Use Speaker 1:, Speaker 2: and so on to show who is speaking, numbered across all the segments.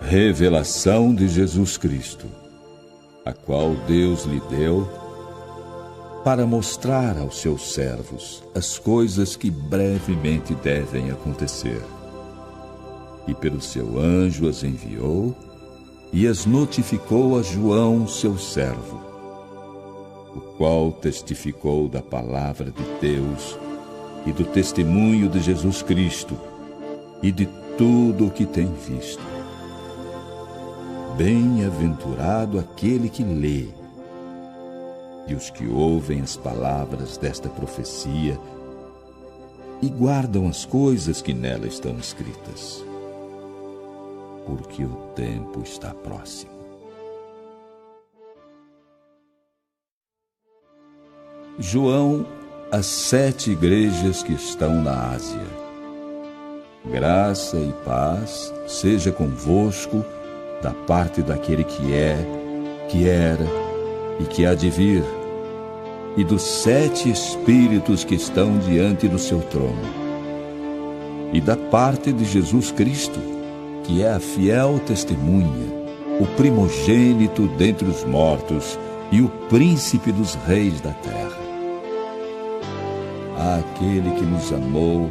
Speaker 1: Revelação de Jesus Cristo, a qual Deus lhe deu para mostrar aos seus servos as coisas que brevemente devem acontecer. E pelo seu anjo as enviou e as notificou a João, seu servo, o qual testificou da palavra de Deus e do testemunho de Jesus Cristo e de tudo o que tem visto. Bem-aventurado aquele que lê e os que ouvem as palavras desta profecia e guardam as coisas que nela estão escritas, porque o tempo está próximo. João, às 7 igrejas que estão na Ásia. Graça e paz seja convosco da parte daquele que é, que era e que há de vir, e dos 7 Espíritos que estão diante do seu trono, e da parte de Jesus Cristo, que é a fiel testemunha, o primogênito dentre os mortos e o príncipe dos reis da terra. Àquele que nos amou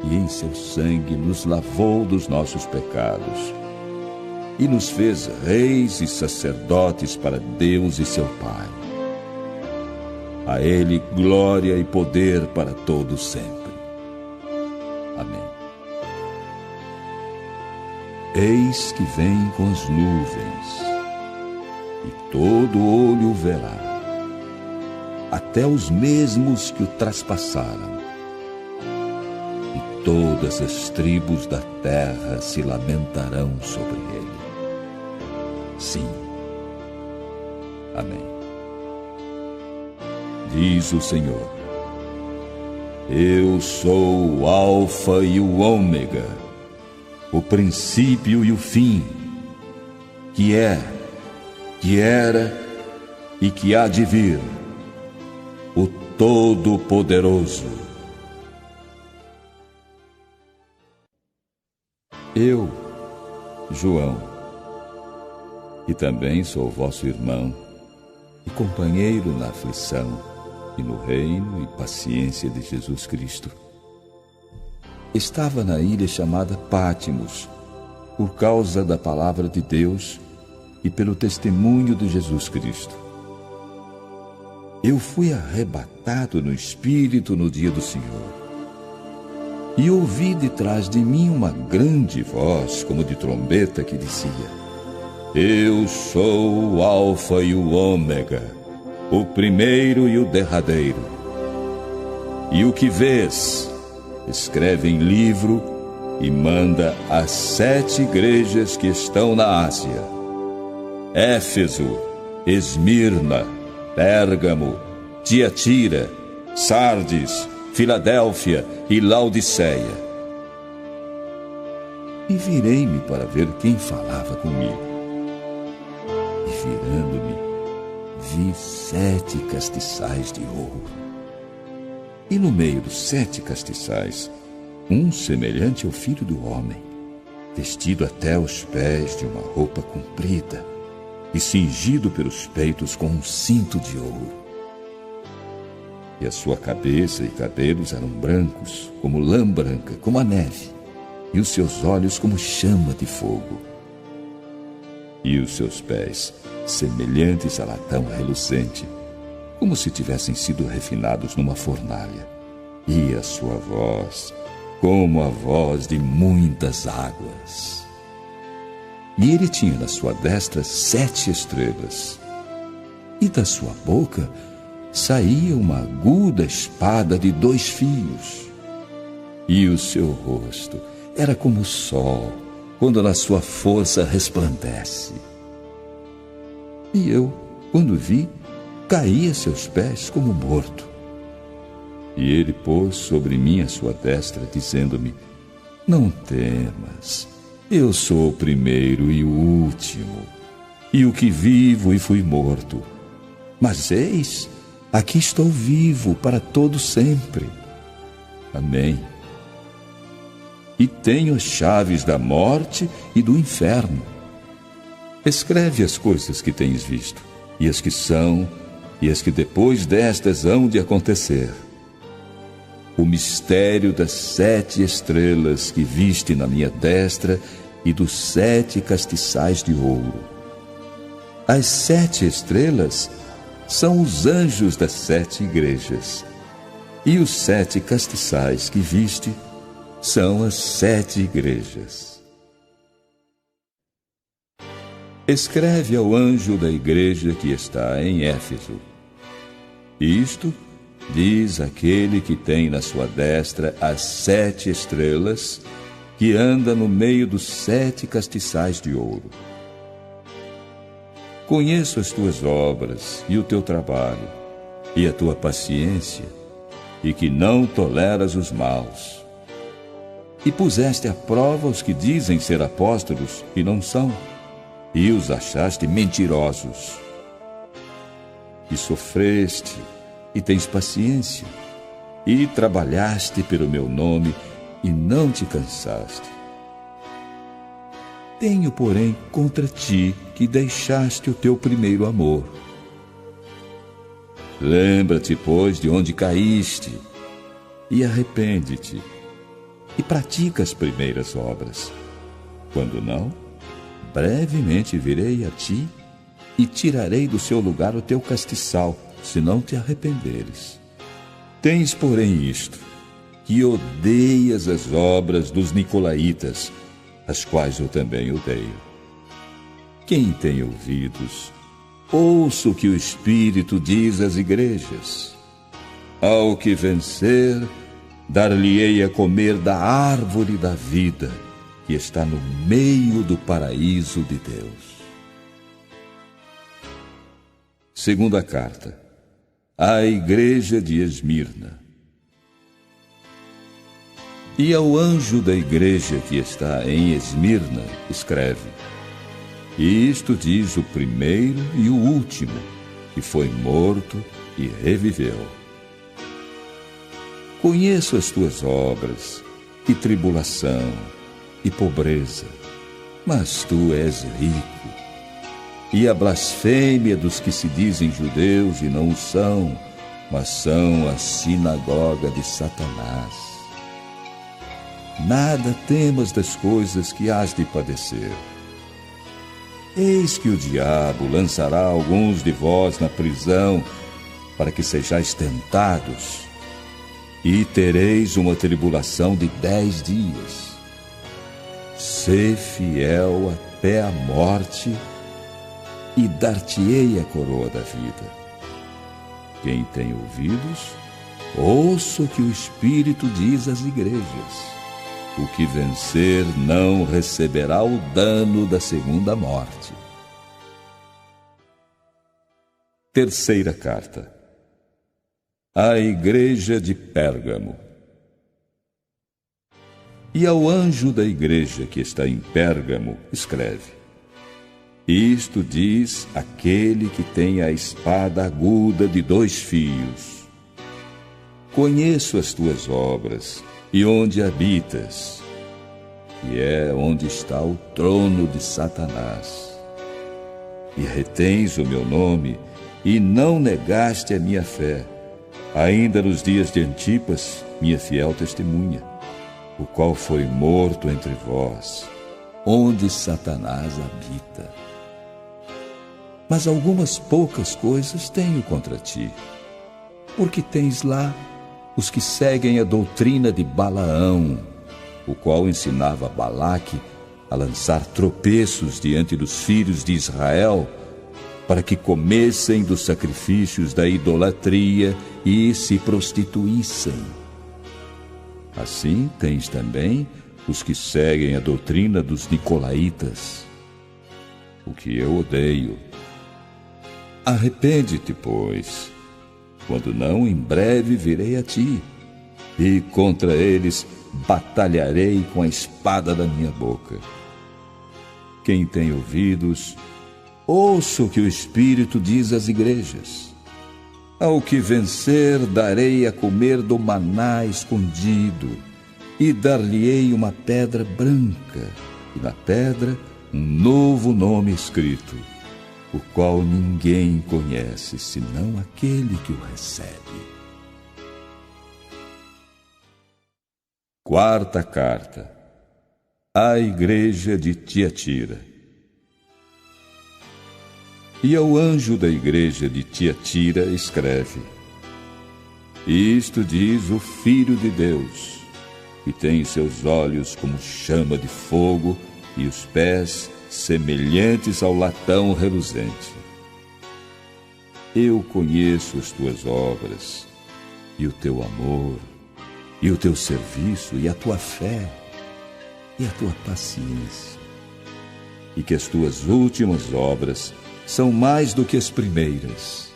Speaker 1: e em seu sangue nos lavou dos nossos pecados e nos fez reis e sacerdotes para Deus e seu Pai. A Ele glória e poder para todos sempre. Amém. Eis que vem com as nuvens, e todo olho o verá, até os mesmos que o traspassaram, e todas as tribos da terra se lamentarão sobre ele. Sim. Amém. Diz o Senhor: Eu sou o Alfa e o Ômega, o princípio e o fim, que é, que era e que há de vir, o Todo-Poderoso. Eu, João, e também sou vosso irmão e companheiro na aflição e no reino e paciência de Jesus Cristo, estava na ilha chamada Pátimos, por causa da palavra de Deus e pelo testemunho de Jesus Cristo. Eu fui arrebatado no Espírito no dia do Senhor, e ouvi de trás de mim uma grande voz, como de trombeta, que dizia: Eu sou o Alfa e o Ômega, o primeiro e o derradeiro. E o que vês, escreve em livro e manda às 7 igrejas que estão na Ásia: Éfeso, Esmirna, Pérgamo, Tiatira, Sardes, Filadélfia e Laodiceia. E virei-me para ver quem falava comigo. E virando-me, vi 7 castiçais de ouro. E no meio dos 7 castiçais, um semelhante ao Filho do Homem, vestido até os pés de uma roupa comprida e cingido pelos peitos com um cinto de ouro. E a sua cabeça e cabelos eram brancos, como lã branca, como a neve, e os seus olhos como chama de fogo. E os seus pés, semelhantes a latão reluzente, como se tivessem sido refinados numa fornalha. E a sua voz, como a voz de muitas águas. E ele tinha na sua destra 7 estrelas, e da sua boca saía uma aguda espada de 2 fios. E o seu rosto era como o sol, quando na sua força resplandece. E eu, quando vi, caí a seus pés como morto. E ele pôs sobre mim a sua destra, dizendo-me: Não temas, eu sou o primeiro e o último, e o que vivo e fui morto. Mas eis, aqui estou vivo para todo sempre. Amém. e tenho as chaves da morte e do inferno. Escreve as coisas que tens visto, e as que são, e as que depois destas hão de acontecer. O mistério das 7 estrelas que viste na minha destra e dos 7 castiçais de ouro. As 7 estrelas são os anjos das 7 igrejas, e os 7 castiçais que viste são as 7 igrejas. Escreve ao anjo da igreja que está em Éfeso: isto diz aquele que tem na sua destra as 7 estrelas, que anda no meio dos 7 castiçais de ouro. Conheço as tuas obras e o teu trabalho, e a tua paciência, e que não toleras os maus. E puseste à prova os que dizem ser apóstolos e não são, e os achaste mentirosos. E sofreste, e tens paciência, e trabalhaste pelo meu nome, e não te cansaste. Tenho, porém, contra ti que deixaste o teu primeiro amor. Lembra-te, pois, de onde caíste, e arrepende-te, e pratica as primeiras obras. Quando não, brevemente virei a ti, e tirarei do seu lugar o teu castiçal, se não te arrependeres. Tens, porém, isto, que odeias as obras dos nicolaítas, as quais eu também odeio. Quem tem ouvidos, ouça o que o Espírito diz às igrejas. Ao que vencer, dar-lhe-ei a comer da árvore da vida, que está no meio do paraíso de Deus. Segunda carta à igreja de Esmirna. E ao anjo da igreja que está em Esmirna, escreve: isto diz o primeiro e o último, que foi morto e reviveu. Conheço as tuas obras, e tribulação, e pobreza, mas tu és rico. E a blasfêmia dos que se dizem judeus e não o são, mas são a sinagoga de Satanás. Nada temas das coisas que hás de padecer. Eis que o diabo lançará alguns de vós na prisão, para que sejais tentados, e tereis uma tribulação de 10 dias. Sê fiel até a morte, e dar-te-ei a coroa da vida. Quem tem ouvidos, ouça o que o Espírito diz às igrejas. O que vencer não receberá o dano da segunda morte. Terceira carta à igreja de Pérgamo. E ao anjo da igreja que está em Pérgamo, escreve: isto diz aquele que tem a espada aguda de 2 fios. Conheço as tuas obras e onde habitas, e é onde está o trono de Satanás. E retens o meu nome, e não negaste a minha fé, ainda nos dias de Antipas, minha fiel testemunha, o qual foi morto entre vós, onde Satanás habita. Mas algumas poucas coisas tenho contra ti, porque tens lá os que seguem a doutrina de Balaão, o qual ensinava Balaque a lançar tropeços diante dos filhos de Israel, para que comessem dos sacrifícios da idolatria e se prostituíssem. Assim tens também os que seguem a doutrina dos nicolaítas, o que eu odeio. Arrepende-te, pois, quando não, em breve virei a ti, e contra eles batalharei com a espada da minha boca. Quem tem ouvidos, ouça o que o Espírito diz às igrejas. Ao que vencer, darei a comer do maná escondido, e dar-lhe-ei uma pedra branca, e na pedra um novo nome escrito, o qual ninguém conhece, senão aquele que o recebe. Quarta carta à igreja de Tiatira. E ao anjo da igreja de Tiatira escreve: Isto diz o Filho de Deus, que tem seus olhos como chama de fogo e os pés semelhantes ao latão reluzente. Eu conheço as tuas obras, e o teu amor, e o teu serviço, e a tua fé, e a tua paciência, e que as tuas últimas obras são mais do que as primeiras.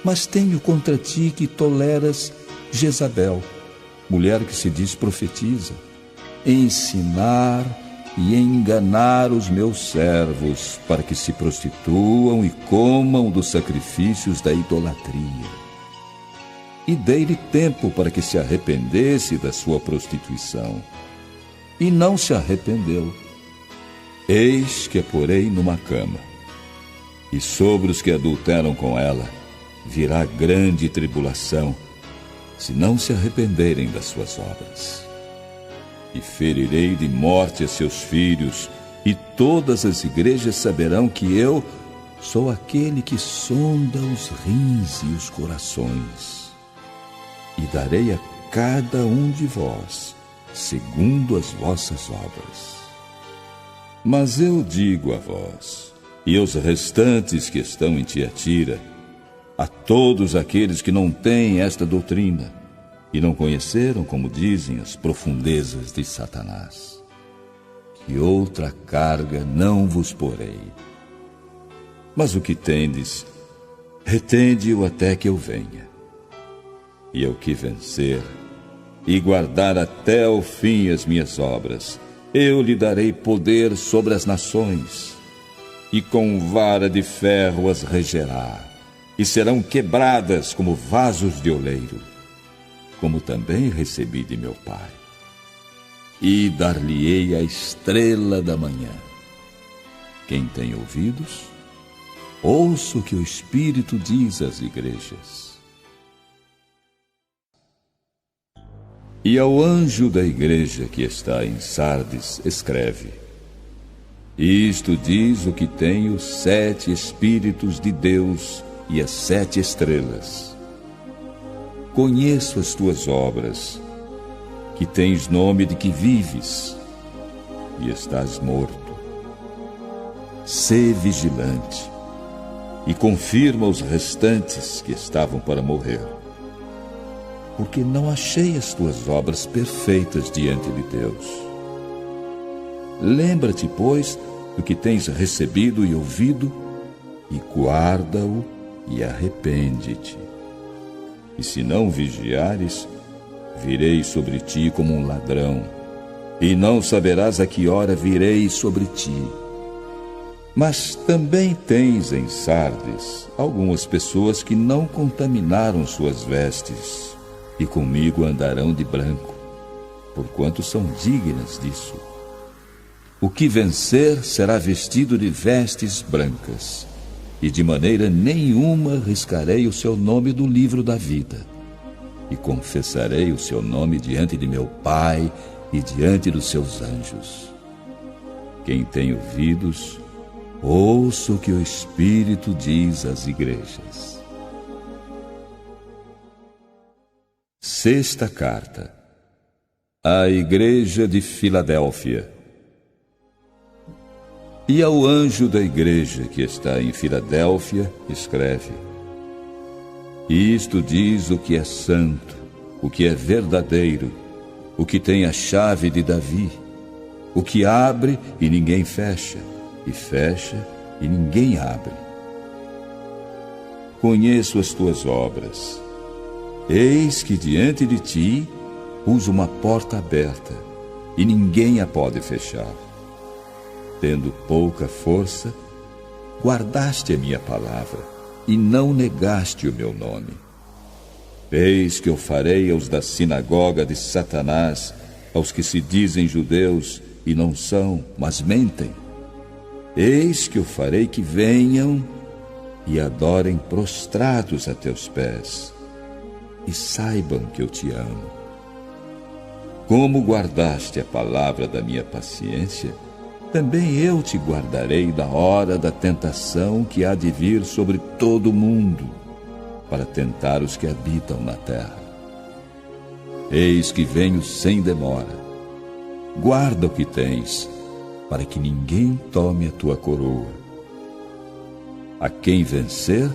Speaker 1: Mas tenho contra ti que toleras Jezabel, mulher que se diz profetiza, ensinar e enganar os meus servos para que se prostituam e comam dos sacrifícios da idolatria. E dei-lhe tempo para que se arrependesse da sua prostituição, e não se arrependeu. Eis que a porei numa cama, e sobre os que adulteram com ela virá grande tribulação, se não se arrependerem das suas obras. E ferirei de morte a seus filhos, e todas as igrejas saberão que eu sou aquele que sonda os rins e os corações. E darei a cada um de vós segundo as vossas obras. Mas eu digo a vós, e aos restantes que estão em Tiatira, a todos aqueles que não têm esta doutrina, e não conheceram, como dizem, as profundezas de Satanás, que outra carga não vos porei. Mas o que tendes, retende-o até que eu venha. E ao que vencer, e guardar até o fim as minhas obras, eu lhe darei poder sobre as nações, e com vara de ferro as regerá, e serão quebradas como vasos de oleiro, como também recebi de meu Pai. E dar-lhe-ei a estrela da manhã. Quem tem ouvidos, ouça o que o Espírito diz às igrejas. E ao anjo da igreja que está em Sardes escreve: Isto diz o que tem os 7 Espíritos de Deus e as 7 estrelas. Conheço as tuas obras, que tens nome de que vives, e estás morto. Sê vigilante, e confirma os restantes que estavam para morrer, porque não achei as tuas obras perfeitas diante de Deus. Lembra-te, pois, do que tens recebido e ouvido, e guarda-o e arrepende-te. E se não vigiares, virei sobre ti como um ladrão, e não saberás a que hora virei sobre ti. Mas também tens em Sardes algumas pessoas que não contaminaram suas vestes, e comigo andarão de branco, porquanto são dignas disso. O que vencer será vestido de vestes brancas, e de maneira nenhuma riscarei o seu nome do livro da vida, e confessarei o seu nome diante de meu Pai e diante dos seus anjos. Quem tem ouvidos, ouça o que o Espírito diz às igrejas. Sexta carta à igreja de Filadélfia. E ao anjo da igreja que está em Filadélfia escreve: Isto diz o que é santo, o que é verdadeiro, o que tem a chave de Davi, o que abre e ninguém fecha, e fecha e ninguém abre. Conheço as tuas obras. Eis que diante de ti pus uma porta aberta, e ninguém a pode fechar. Tendo pouca força, guardaste a minha palavra, e não negaste o meu nome. Eis que eu farei aos da sinagoga de Satanás, aos que se dizem judeus e não são, mas mentem. Eis que eu farei que venham e adorem prostrados a teus pés, e saibam que eu te amo. Como guardaste a palavra da minha paciência, também eu te guardarei da hora da tentação que há de vir sobre todo o mundo, para tentar os que habitam na terra. Eis que venho sem demora. Guarda o que tens, para que ninguém tome a tua coroa. A quem vencer,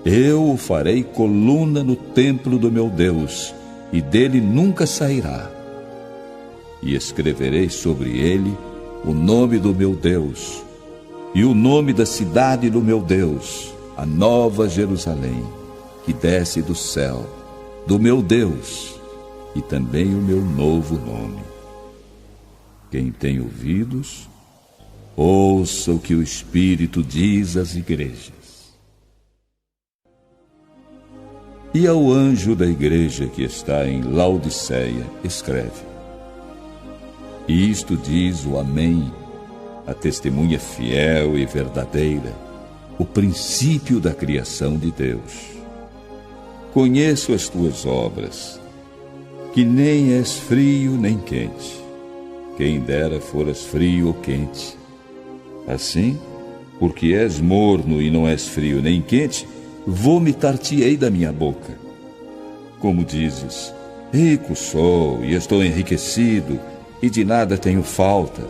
Speaker 1: eu o farei coluna no templo do meu Deus, e dele nunca sairá. E escreverei sobre ele o nome do meu Deus, e o nome da cidade do meu Deus, a nova Jerusalém, que desce do céu, do meu Deus, e também o meu novo nome. Quem tem ouvidos, ouça o que o Espírito diz às igrejas. E ao anjo da igreja que está em Laodiceia, escreve: Isto diz o Amém, a testemunha fiel e verdadeira, o princípio da criação de Deus. Conheço as tuas obras, que nem és frio nem quente. Quem dera foras frio ou quente. Assim, porque és morno e não és frio nem quente, vomitar-te-ei da minha boca. Como dizes, rico sou e estou enriquecido, e de nada tenho falta.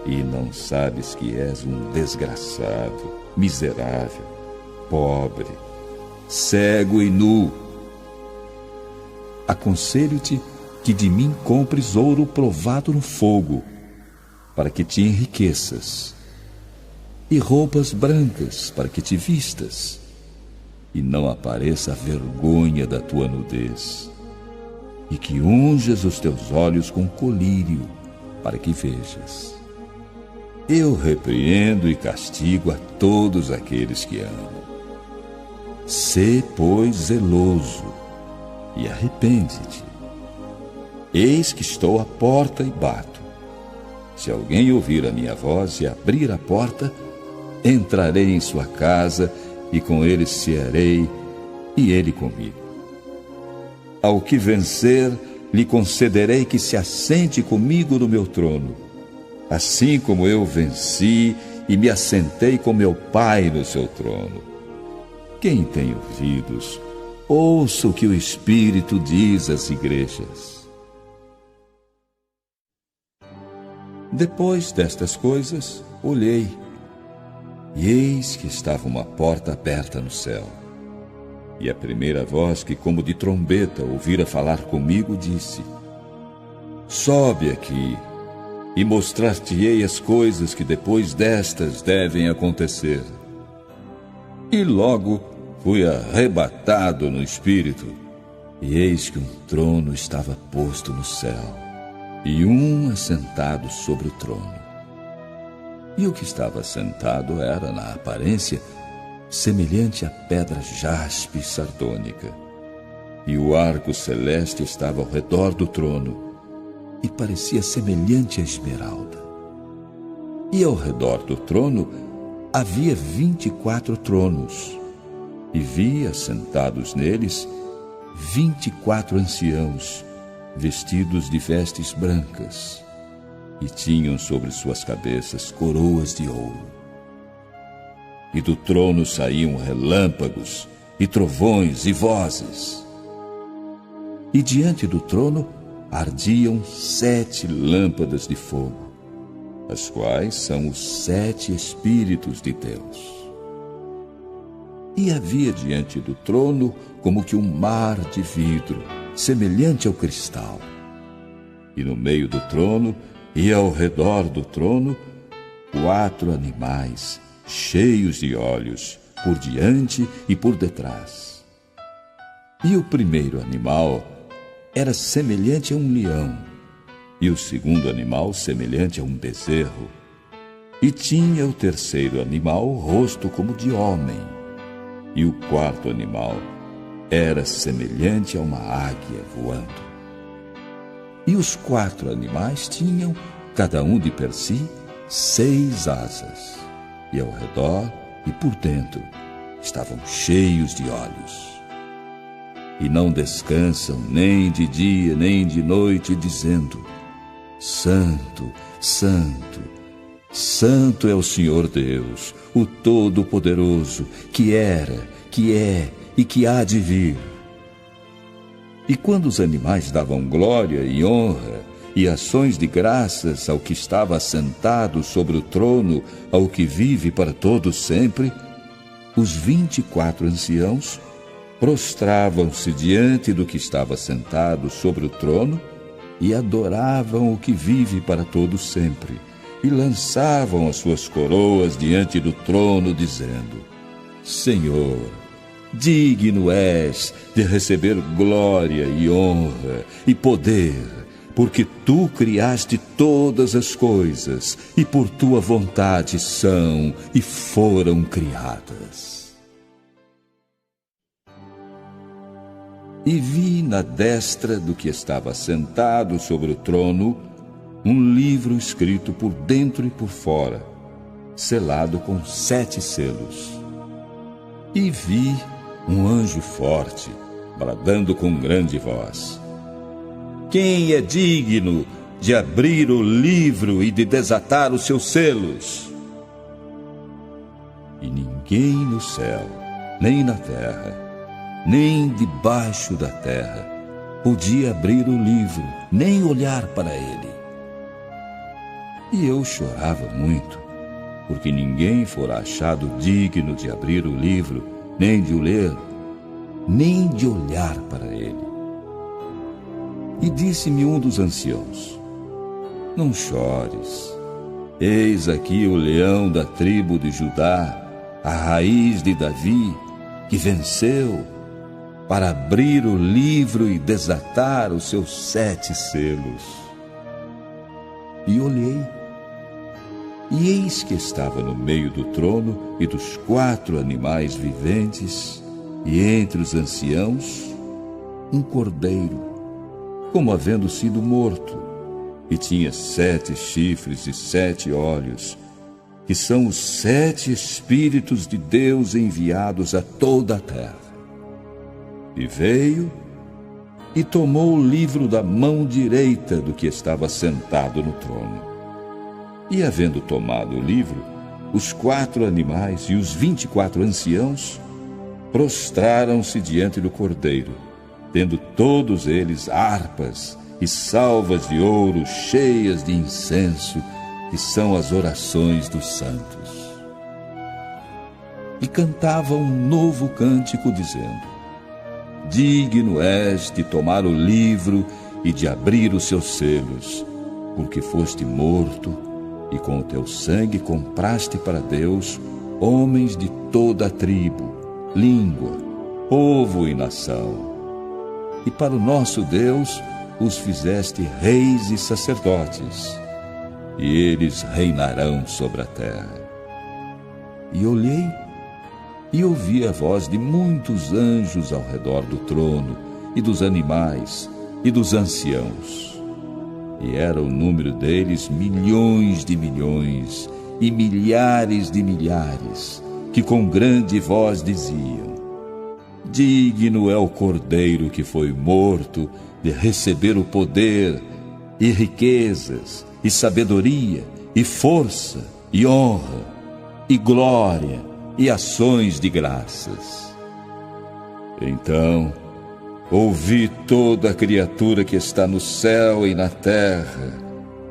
Speaker 1: E não sabes que és um desgraçado, miserável, pobre, cego e nu. Aconselho-te que de mim compres ouro provado no fogo, para que te enriqueças, e roupas brancas para que te vistas, e não apareça a vergonha da tua nudez, e que unjas os teus olhos com colírio, para que vejas. Eu repreendo e castigo a todos aqueles que amo. Sê, pois, zeloso, e arrepende-te. Eis que estou à porta e bato. Se alguém ouvir a minha voz e abrir a porta, entrarei em sua casa, e com ele cearei, e ele comigo. Ao que vencer, lhe concederei que se assente comigo no meu trono, assim como eu venci e me assentei com meu Pai no seu trono. Quem tem ouvidos, ouça o que o Espírito diz às igrejas. Depois destas coisas, olhei, e eis que estava uma porta aberta no céu. E a primeira voz que, como de trombeta, ouvira falar comigo, disse: Sobe aqui, e mostrar-te-ei as coisas que depois destas devem acontecer. E logo fui arrebatado no Espírito, e eis que um trono estava posto no céu, e um assentado sobre o trono. E o que estava assentado era, na aparência, semelhante à pedra jaspe sardônica. E o arco celeste estava ao redor do trono, e parecia semelhante à esmeralda. E ao redor do trono havia 24 tronos, e vi assentados neles 24 anciãos, vestidos de vestes brancas, e tinham sobre suas cabeças coroas de ouro. E do trono saíam relâmpagos, e trovões, e vozes. E diante do trono ardiam 7 lâmpadas de fogo, as quais são os 7 Espíritos de Deus. E havia diante do trono como que um mar de vidro, semelhante ao cristal. E no meio do trono e ao redor do trono, 4 animais, cheios de olhos, por diante e por detrás. E o primeiro animal era semelhante a um leão, e o segundo animal semelhante a um bezerro. E tinha o terceiro animal o rosto como de homem, e o quarto animal Era semelhante a uma águia voando. E os 4 animais tinham, cada um de per si, 6 asas, e ao redor e por dentro estavam cheios de olhos. E não descansam nem de dia nem de noite, dizendo: Santo, Santo, Santo é o Senhor Deus, o Todo-Poderoso, que era, que é e que há de vir. E quando os animais davam glória e honra e ações de graças ao que estava assentado sobre o trono, ao que vive para todos sempre, os 24 anciãos prostravam-se diante do que estava sentado sobre o trono e adoravam o que vive para todos sempre, e lançavam as suas coroas diante do trono, dizendo: Senhor, digno és de receber glória e honra e poder, porque tu criaste todas as coisas e por tua vontade são e foram criadas. E vi na destra do que estava sentado sobre o trono um livro escrito por dentro e por fora, selado com 7 selos. E vi um anjo forte, bradando com grande voz: Quem é digno de abrir o livro e de desatar os seus selos? E ninguém no céu, nem na terra, nem debaixo da terra, podia abrir o livro, nem olhar para ele. E eu chorava muito, porque ninguém fora achado digno de abrir o livro, nem de o ler, nem de olhar para ele. E disse-me um dos anciãos: Não chores, eis aqui o leão da tribo de Judá, a raiz de Davi, que venceu, para abrir o livro e desatar os seus 7 selos. E olhei, e eis que estava no meio do trono e dos 4 animais viventes, e entre os anciãos, um cordeiro, como havendo sido morto, e tinha 7 chifres e 7 olhos, que são os 7 Espíritos de Deus enviados a toda a terra. E veio e tomou o livro da mão direita do que estava sentado no trono. E havendo tomado o livro, os 4 animais e os 24 anciãos prostraram-se diante do cordeiro, tendo todos eles harpas e salvas de ouro cheias de incenso, que são as orações dos santos. E cantavam um novo cântico, dizendo: Digno és de tomar o livro e de abrir os seus selos, porque foste morto, e com o teu sangue compraste para Deus homens de toda a tribo, língua, povo e nação. E para o nosso Deus os fizeste reis e sacerdotes, e eles reinarão sobre a terra. E olhei e ouvi a voz de muitos anjos ao redor do trono, e dos animais, e dos anciãos. E era o número deles milhões de milhões, e milhares de milhares, que com grande voz diziam: Digno é o Cordeiro que foi morto de receber o poder, e riquezas, e sabedoria, e força, e honra, e glória, e ações de graças. Então ouvi toda a criatura que está no céu e na terra,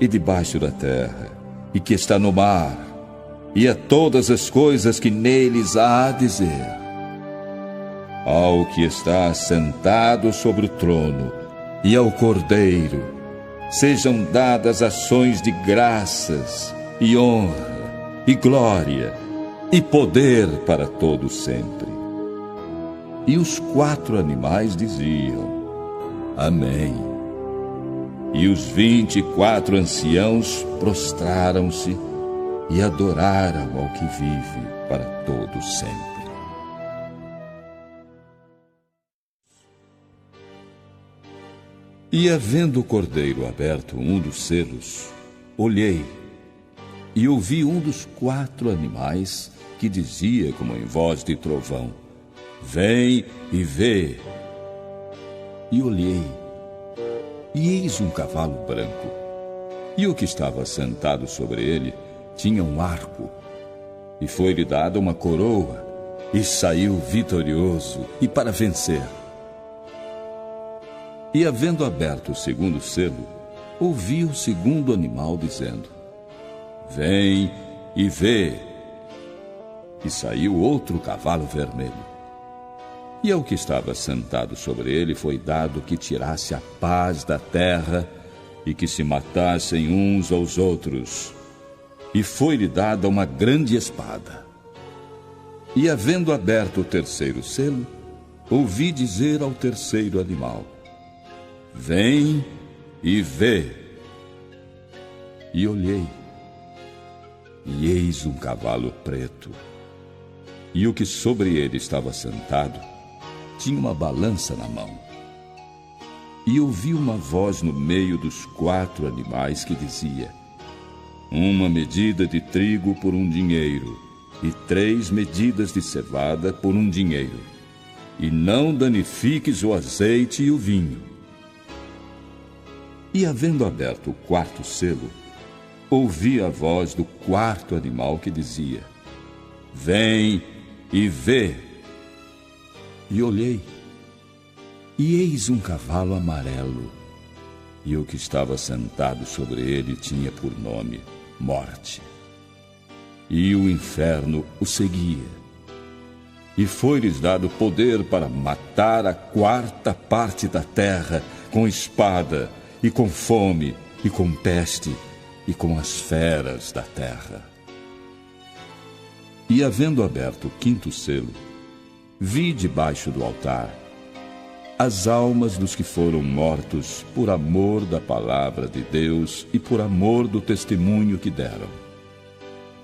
Speaker 1: e debaixo da terra, e que está no mar, e a todas as coisas que neles há a dizer: Ao que está assentado sobre o trono, e ao Cordeiro, sejam dadas ações de graças, e honra, e glória, e poder para todos sempre. E os 4 animais diziam: Amém. E os 24 anciãos prostraram-se e adoraram ao que vive para todos sempre. E havendo o cordeiro aberto um dos selos, olhei e ouvi um dos 4 animais que dizia como em voz de trovão: Vem e vê. E olhei, e eis um cavalo branco, e o que estava sentado sobre ele tinha um arco, e foi-lhe dada uma coroa, e saiu vitorioso, e para vencer. E havendo aberto o segundo selo, ouvi o segundo animal dizendo: Vem e vê. E saiu outro cavalo vermelho. E ao que estava sentado sobre ele foi dado que tirasse a paz da terra e que se matassem uns aos outros. E foi-lhe dada uma grande espada. E havendo aberto o terceiro selo, ouvi dizer ao terceiro animal: Vem e vê. E olhei, e eis um cavalo preto, e o que sobre ele estava sentado tinha uma balança na mão. E ouvi uma voz no meio dos 4 animais que dizia: Uma medida de trigo por 1 dinheiro, e 3 medidas de cevada por 1 dinheiro, e não danifiques o azeite e o vinho. E havendo aberto o 4º selo, ouvi a voz do 4º animal que dizia: Vem e vê. E olhei, e eis um cavalo amarelo, e o que estava sentado sobre ele tinha por nome Morte. E o inferno o seguia. E foi-lhes dado poder para matar a 4ª parte da terra com espada, e com fome, e com peste, e com as feras da terra. E havendo aberto o 5º selo, vi debaixo do altar as almas dos que foram mortos por amor da palavra de Deus e por amor do testemunho que deram.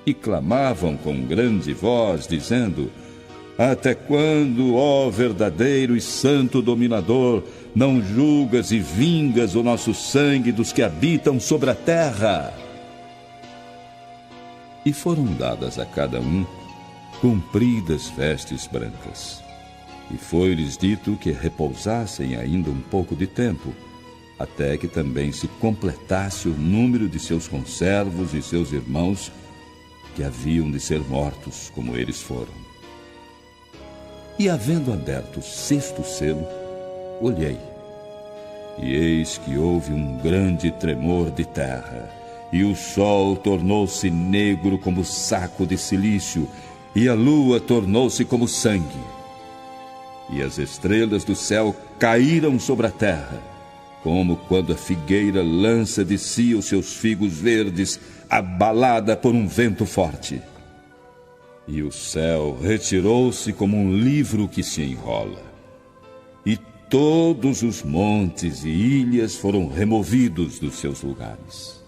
Speaker 1: E clamavam com grande voz, dizendo: Até quando, ó verdadeiro e santo dominador, não julgas e vingas o nosso sangue dos que habitam sobre a terra? E foram dadas a cada um compridas vestes brancas. E foi-lhes dito que repousassem ainda um pouco de tempo, até que também se completasse o número de seus conservos e seus irmãos, que haviam de ser mortos, como eles foram. E havendo aberto o 6º selo, olhei, e eis que houve um grande tremor de terra, e o sol tornou-se negro como saco de cilício, e a lua tornou-se como sangue. E as estrelas do céu caíram sobre a terra, como quando a figueira lança de si os seus figos verdes, abalada por um vento forte. E o céu retirou-se como um livro que se enrola. E todos os montes e ilhas foram removidos dos seus lugares.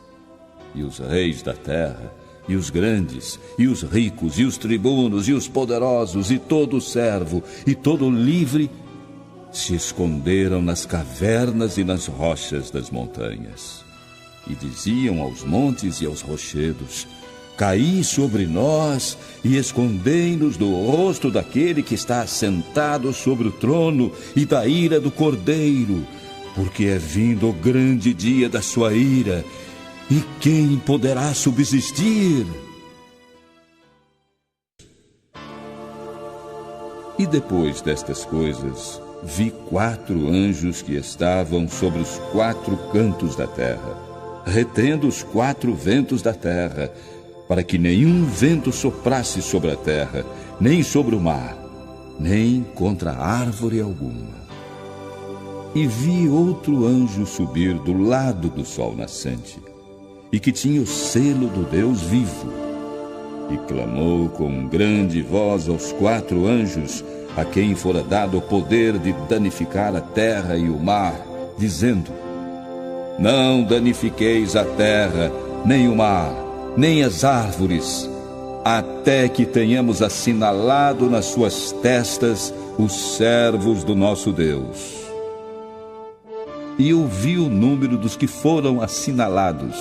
Speaker 1: E os reis da terra, e os grandes, e os ricos, e os tribunos, e os poderosos, e todo servo, e todo livre, se esconderam nas cavernas e nas rochas das montanhas. E diziam aos montes e aos rochedos: Caí sobre nós e escondei-nos do rosto daquele que está assentado sobre o trono e da ira do Cordeiro, porque é vindo o grande dia da sua ira, e quem poderá subsistir? E depois destas coisas, vi 4 anjos que estavam sobre os 4 cantos da terra, retendo os 4 ventos da terra, para que nenhum vento soprasse sobre a terra, nem sobre o mar, nem contra árvore alguma. E vi outro anjo subir do lado do sol nascente, e que tinha o selo do Deus vivo, e clamou com grande voz aos 4 anjos, a quem fora dado o poder de danificar a terra e o mar, dizendo: Não danifiqueis a terra, nem o mar, nem as árvores, até que tenhamos assinalado nas suas testas os servos do nosso Deus. e ouvi o número dos que foram assinalados.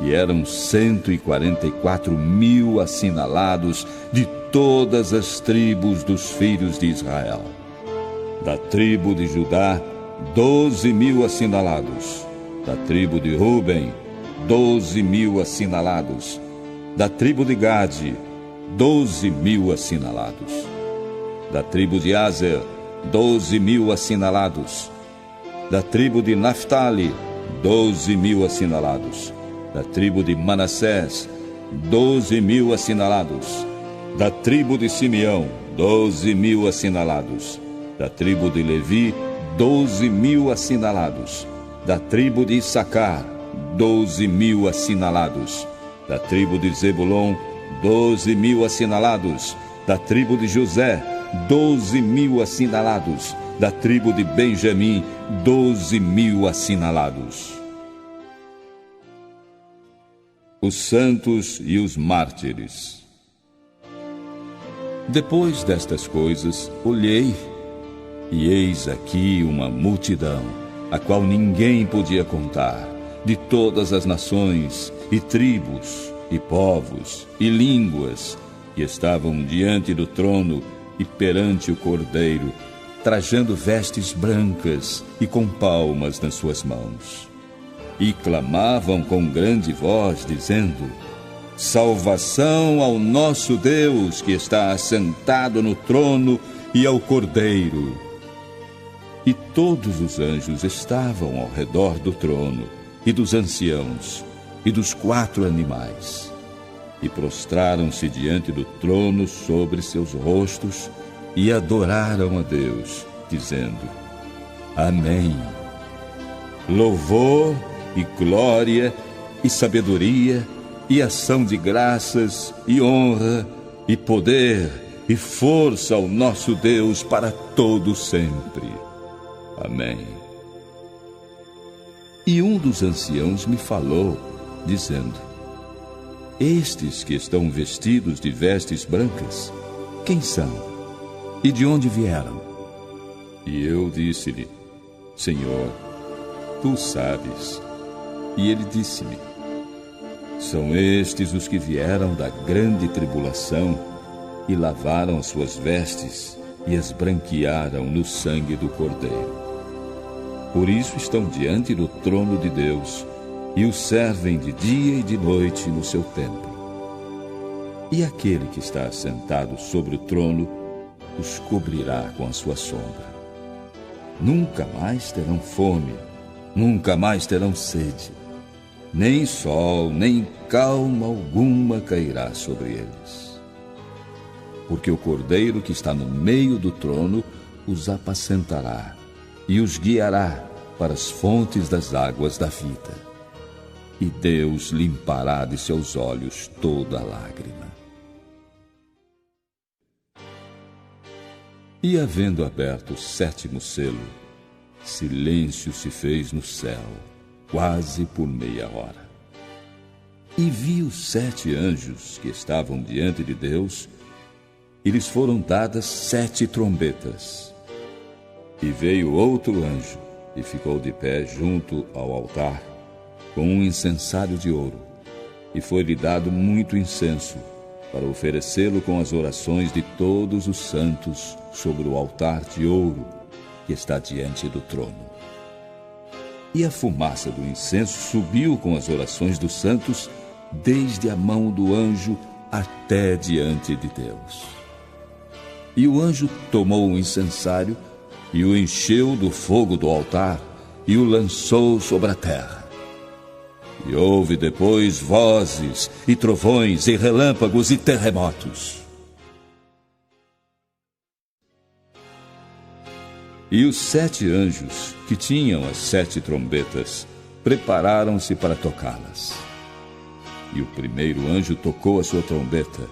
Speaker 1: E eram 144.000 assinalados de todas as tribos dos filhos de Israel. Da tribo de Judá, 12.000 assinalados. Da tribo de Ruben, 12.000 assinalados. Da tribo de Gade, 12.000 assinalados. Da tribo de Aser, 12.000 assinalados. Da tribo de Naftali, 12.000 assinalados. Da tribo de Manassés, 12.000 assinalados. Da tribo de Simeão, 12.000 assinalados. Da tribo de Levi, 12.000 assinalados. Da tribo de Issacar, 12.000 assinalados. Da tribo de Zebulon, 12.000 assinalados. Da tribo de José, 12.000 assinalados. Da tribo de Benjamim, 12.000 assinalados. Os santos e os mártires. Depois destas coisas, olhei, e eis aqui uma multidão, a qual ninguém podia contar, de todas as nações, e tribos, e povos, e línguas, que estavam diante do trono e perante o Cordeiro, trajando vestes brancas e com palmas nas suas mãos. E clamavam com grande voz, dizendo: Salvação ao nosso Deus, que está assentado no trono, e ao Cordeiro. E todos os anjos estavam ao redor do trono, e dos anciãos, e dos 4 animais. E prostraram-se diante do trono sobre seus rostos, e adoraram a Deus, dizendo: Amém. Louvor e glória e sabedoria e ação de graças e honra e poder e força ao nosso Deus para todo sempre. Amém. E um dos anciãos me falou, dizendo: Estes que estão vestidos de vestes brancas, quem são? E de onde vieram? E eu disse-lhe: Senhor, tu sabes. E ele disse-me: São estes os que vieram da grande tribulação e lavaram as suas vestes e as branquearam no sangue do Cordeiro. Por isso estão diante do trono de Deus e o servem de dia e de noite no seu templo. E aquele que está assentado sobre o trono os cobrirá com a sua sombra. Nunca mais terão fome, nunca mais terão sede. Nem sol, nem calma alguma cairá sobre eles. Porque o Cordeiro que está no meio do trono os apacentará e os guiará para as fontes das águas da vida. E Deus limpará de seus olhos toda lágrima. E havendo aberto o 7º selo, silêncio se fez no céu, quase por meia hora. E vi os 7 anjos que estavam diante de Deus, e lhes foram dadas 7 trombetas. E veio outro anjo, e ficou de pé junto ao altar, com um incensário de ouro, e foi-lhe dado muito incenso, para oferecê-lo com as orações de todos os santos sobre o altar de ouro que está diante do trono. E a fumaça do incenso subiu com as orações dos santos, desde a mão do anjo até diante de Deus. E o anjo tomou o incensário e o encheu do fogo do altar e o lançou sobre a terra. E houve depois vozes e trovões e relâmpagos e terremotos. E os 7 anjos que tinham as 7 trombetas prepararam-se para tocá-las. E o primeiro anjo tocou a sua trombeta,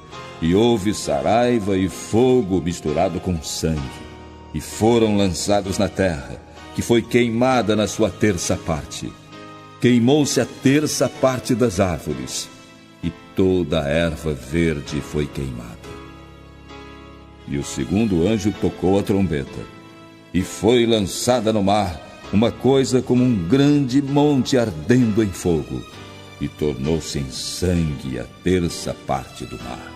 Speaker 1: e houve saraiva e fogo misturado com sangue, e foram lançados na terra, que foi queimada na sua terça parte. Queimou-se a terça parte das árvores, e toda a erva verde foi queimada. E o segundo anjo tocou a trombeta, e foi lançada no mar uma coisa como um grande monte ardendo em fogo, e tornou-se em sangue a terça parte do mar.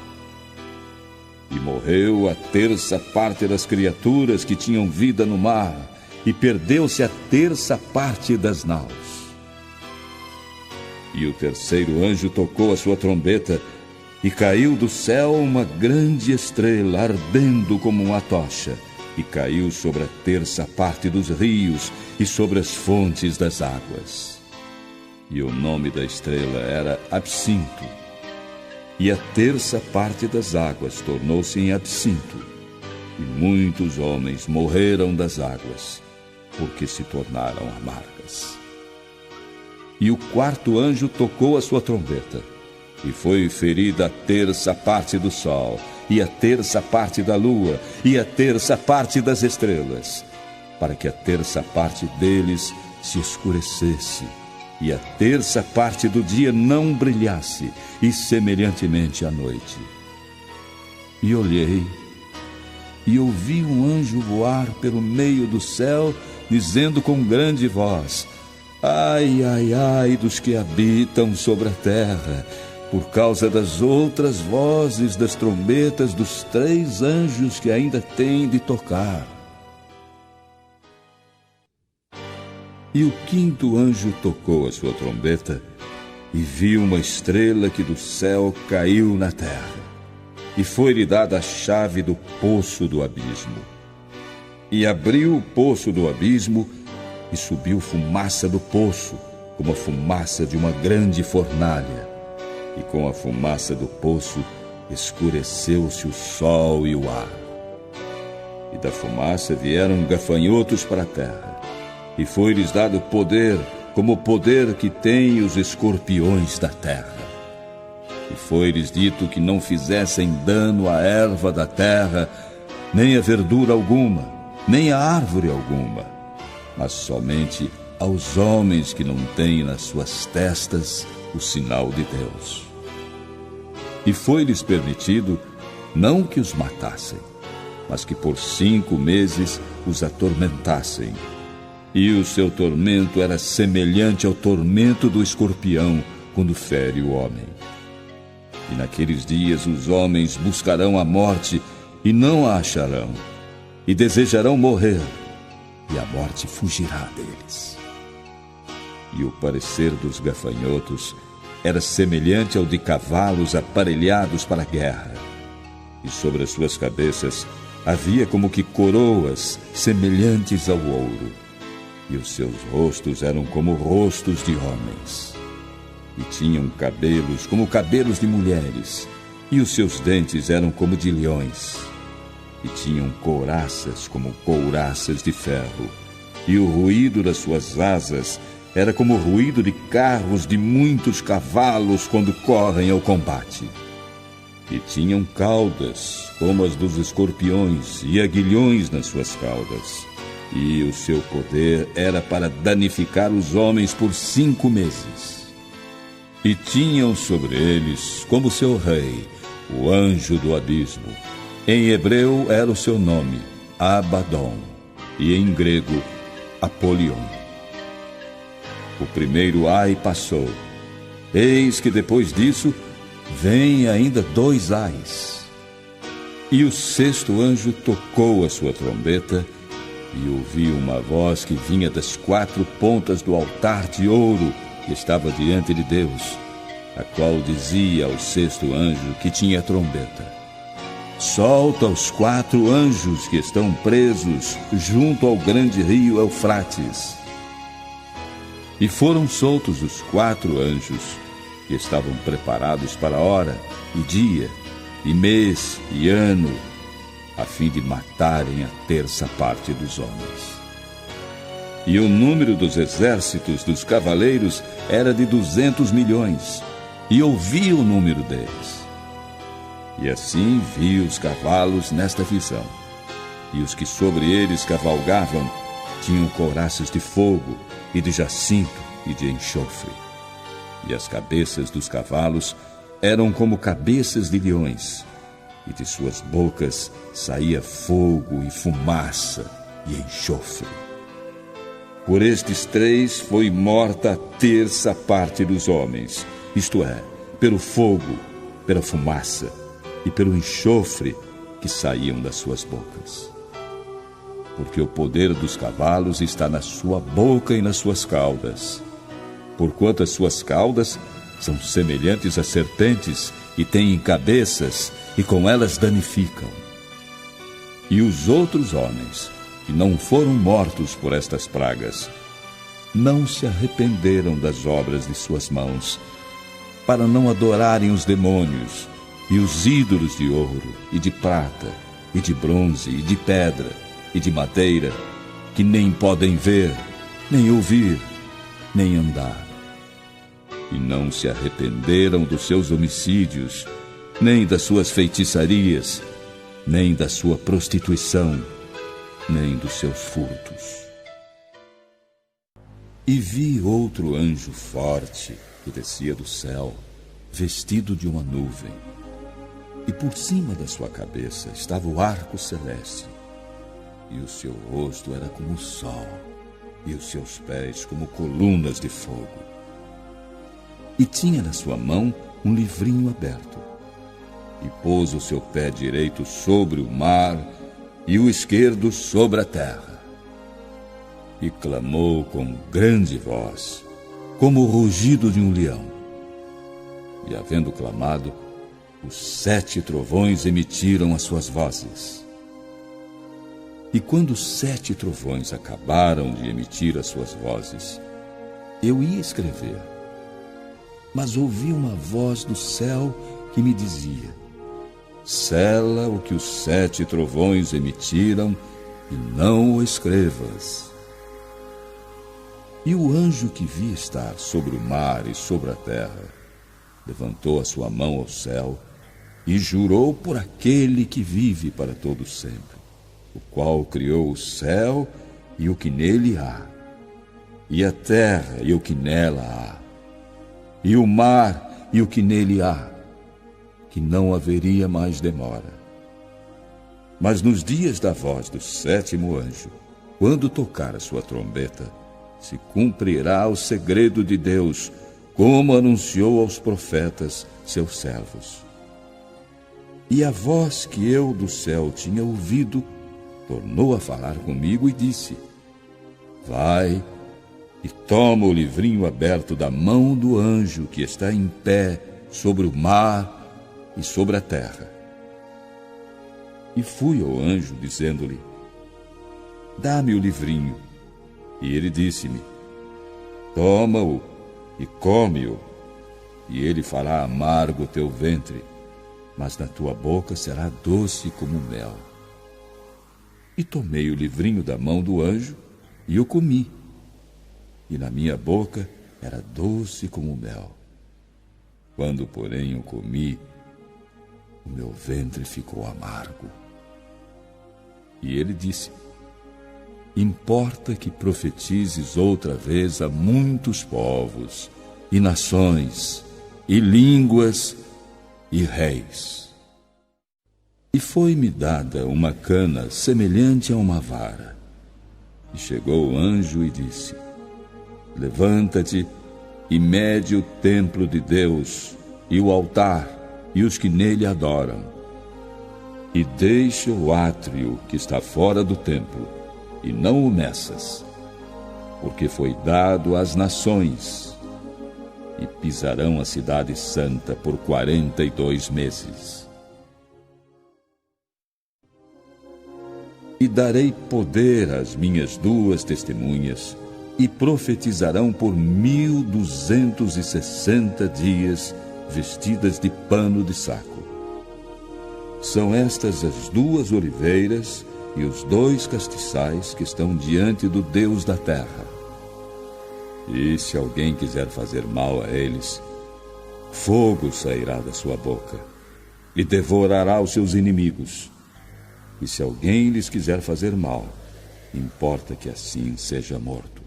Speaker 1: E morreu a terça parte das criaturas que tinham vida no mar, e perdeu-se a terça parte das naus. E o terceiro anjo tocou a sua trombeta, e caiu do céu uma grande estrela, ardendo como uma tocha, e caiu sobre a terça parte dos rios e sobre as fontes das águas. E o nome da estrela era Absinto. E a terça parte das águas tornou-se em absinto, e muitos homens morreram das águas, porque se tornaram amargas. E o quarto anjo tocou a sua trombeta, e foi ferida a terça parte do sol, e a terça parte da lua, e a terça parte das estrelas, para que a terça parte deles se escurecesse, e a terça parte do dia não brilhasse, e semelhantemente à noite. E olhei, e ouvi um anjo voar pelo meio do céu, dizendo com grande voz: ai, ai, ai dos que habitam sobre a terra, por causa das outras vozes das trombetas dos 3 anjos que ainda têm de tocar. E o quinto anjo tocou a sua trombeta, e viu uma estrela que do céu caiu na terra, e foi-lhe dada a chave do poço do abismo. E abriu o poço do abismo, e subiu fumaça do poço, como a fumaça de uma grande fornalha. E com a fumaça do poço escureceu-se o sol e o ar. E da fumaça vieram gafanhotos para a terra, e foi-lhes dado poder, como o poder que têm os escorpiões da terra. E foi-lhes dito que não fizessem dano à erva da terra, nem a verdura alguma, nem a árvore alguma, mas somente aos homens que não têm nas suas testas o sinal de Deus. E foi-lhes permitido não que os matassem, mas que por 5 meses os atormentassem. E o seu tormento era semelhante ao tormento do escorpião quando fere o homem. E naqueles dias os homens buscarão a morte e não a acharão, e desejarão morrer, e a morte fugirá deles. E o parecer dos gafanhotos era semelhante ao de cavalos aparelhados para a guerra, e sobre as suas cabeças havia como que coroas semelhantes ao ouro, e os seus rostos eram como rostos de homens, e tinham cabelos como cabelos de mulheres, e os seus dentes eram como de leões, e tinham couraças como couraças de ferro, e o ruído das suas asas era como o ruído de carros de muitos cavalos quando correm ao combate. E tinham caudas como as dos escorpiões, e aguilhões nas suas caudas. E o seu poder era para danificar os homens por 5 meses. E tinham sobre eles, como seu rei, o anjo do abismo. Em hebreu era o seu nome, Abaddon, e em grego, Apolion. O primeiro ai passou. Eis que depois disso, vem ainda 2 ais. E o 6º anjo tocou a sua trombeta, e ouvi uma voz que vinha das 4 pontas do altar de ouro que estava diante de Deus, a qual dizia ao 6º anjo que tinha a trombeta: solta os 4 anjos que estão presos junto ao grande rio Eufrates. E foram soltos os 4 anjos que estavam preparados para hora e dia, e mês e ano, a fim de matarem a terça parte dos homens. E o número dos exércitos dos cavaleiros era de 200 milhões, e ouvi o número deles. E assim vi os cavalos nesta visão, e os que sobre eles cavalgavam tinham couraças de fogo, e de jacinto, e de enxofre. E as cabeças dos cavalos eram como cabeças de leões, e de suas bocas saía fogo e fumaça e enxofre. Por estes 3 foi morta a terça parte dos homens, isto é, pelo fogo, pela fumaça e pelo enxofre que saíam das suas bocas. Porque o poder dos cavalos está na sua boca e nas suas caudas. Porquanto as suas caudas são semelhantes a serpentes e têm cabeças, e com elas danificam. E os outros homens, que não foram mortos por estas pragas, não se arrependeram das obras de suas mãos, para não adorarem os demônios e os ídolos de ouro e de prata e de bronze e de pedra e de madeira, que nem podem ver, nem ouvir, nem andar. E não se arrependeram dos seus homicídios, nem das suas feitiçarias, nem da sua prostituição, nem dos seus furtos. E vi outro anjo forte que descia do céu, vestido de uma nuvem, e por cima da sua cabeça estava o arco celeste, e o seu rosto era como o sol, e os seus pés como colunas de fogo. E tinha na sua mão um livrinho aberto, e pôs o seu pé direito sobre o mar e o esquerdo sobre a terra. E clamou com grande voz, como o rugido de um leão. E havendo clamado, os 7 trovões emitiram as suas vozes. E quando os 7 trovões acabaram de emitir as suas vozes, eu ia escrever, mas ouvi uma voz do céu que me dizia: sela o que os 7 trovões emitiram e não o escrevas. E o anjo que vi estar sobre o mar e sobre a terra levantou a sua mão ao céu e jurou por aquele que vive para todo sempre, o qual criou o céu e o que nele há, e a terra e o que nela há, e o mar e o que nele há, que não haveria mais demora. Mas nos dias da voz do 7º anjo, quando tocar a sua trombeta, se cumprirá o segredo de Deus, como anunciou aos profetas, seus servos. E a voz que eu do céu tinha ouvido tornou a falar comigo e disse: vai e toma o livrinho aberto da mão do anjo que está em pé sobre o mar e sobre a terra. E fui ao anjo, dizendo-lhe: dá-me o livrinho. E ele disse-me: toma-o e come-o, e ele fará amargo o teu ventre, mas na tua boca será doce como mel. E tomei o livrinho da mão do anjo e o comi, e na minha boca era doce como mel. Quando, porém, o comi, o meu ventre ficou amargo. E ele disse: importa que profetizes outra vez a muitos povos, e nações, e línguas, e reis. E foi-me dada uma cana semelhante a uma vara. E chegou o anjo e disse: levanta-te e mede o templo de Deus, e o altar, e os que nele adoram. E deixa o átrio que está fora do templo, e não o meças, porque foi dado às nações, e pisarão a cidade santa por 42 meses. E darei poder às minhas 2 testemunhas, e profetizarão por 1260 dias, vestidas de pano de saco. São estas as 2 oliveiras e os 2 castiçais que estão diante do Deus da terra. E se alguém quiser fazer mal a eles, fogo sairá da sua boca e devorará os seus inimigos. E se alguém lhes quiser fazer mal, importa que assim seja morto.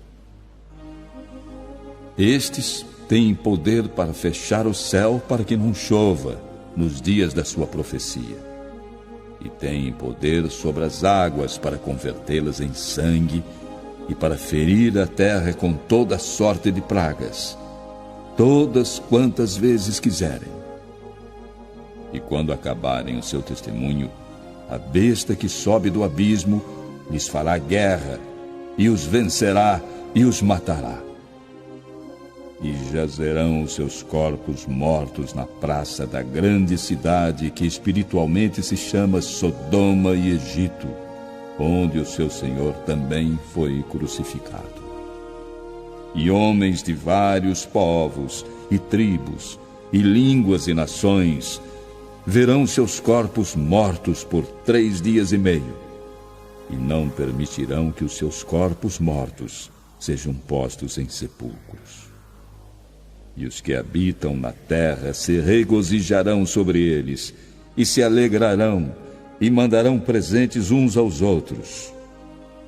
Speaker 1: Estes têm poder para fechar o céu para que não chova nos dias da sua profecia. E têm poder sobre as águas para convertê-las em sangue e para ferir a terra com toda sorte de pragas, todas quantas vezes quiserem. E quando acabarem o seu testemunho, a besta que sobe do abismo lhes fará guerra, e os vencerá e os matará. E jazerão os seus corpos mortos na praça da grande cidade que espiritualmente se chama Sodoma e Egito, onde o seu Senhor também foi crucificado. E homens de vários povos e tribos e línguas e nações verão seus corpos mortos por 3 dias e meio, e não permitirão que os seus corpos mortos sejam postos em sepulcros. E os que habitam na terra se regozijarão sobre eles, e se alegrarão, e mandarão presentes uns aos outros,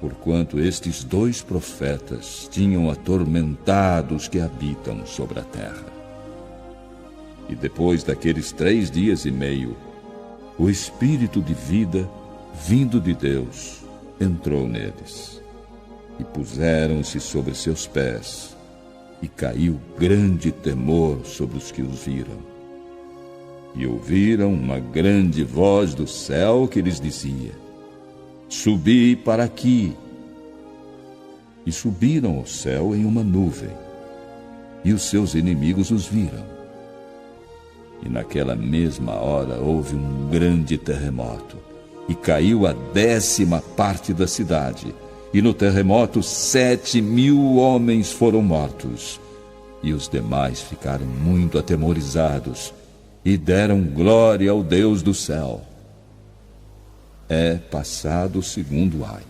Speaker 1: porquanto estes 2 profetas tinham atormentado os que habitam sobre a terra. E depois daqueles 3 dias e meio, o Espírito de vida, vindo de Deus, entrou neles, e puseram-se sobre seus pés, e caiu grande temor sobre os que os viram. E ouviram uma grande voz do céu que lhes dizia: Subi para aqui. E subiram ao céu em uma nuvem, e os seus inimigos os viram. E naquela mesma hora houve um grande terremoto, e caiu a 10ª parte da cidade, e no terremoto 7.000 homens foram mortos, e os demais ficaram muito atemorizados, e deram glória ao Deus do céu. É passado o 2º ai.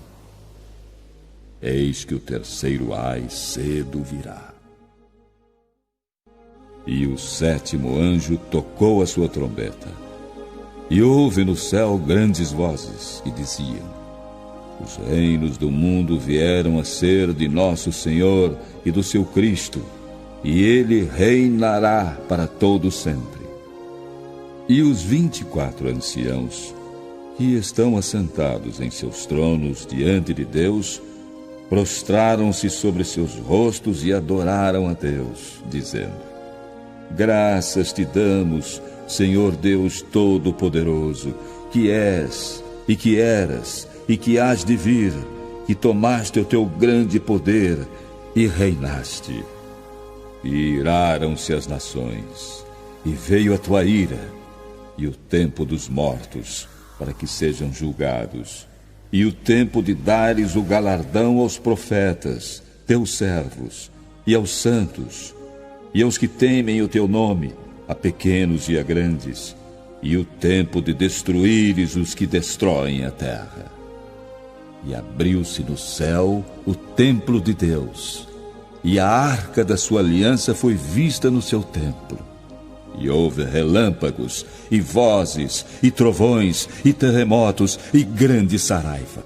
Speaker 1: Eis que o 3º ai cedo virá. E o 7º anjo tocou a sua trombeta, e houve no céu grandes vozes, e diziam: Os reinos do mundo vieram a ser de nosso Senhor e do seu Cristo, e ele reinará para todo sempre. E os 24 anciãos, que estão assentados em seus tronos diante de Deus, prostraram-se sobre seus rostos e adoraram a Deus, dizendo: Graças te damos, Senhor Deus Todo-Poderoso, que és, e que eras, e que hás de vir, que tomaste o teu grande poder e reinaste. E iraram-se as nações, e veio a tua ira, e o tempo dos mortos, para que sejam julgados, e o tempo de dares o galardão aos profetas, teus servos, e aos santos, e aos que temem o teu nome, a pequenos e a grandes, e o tempo de destruíres os que destroem a terra. E abriu-se no céu o templo de Deus, e a arca da sua aliança foi vista no seu templo. E houve relâmpagos, e vozes, e trovões, e terremotos, e grande saraiva.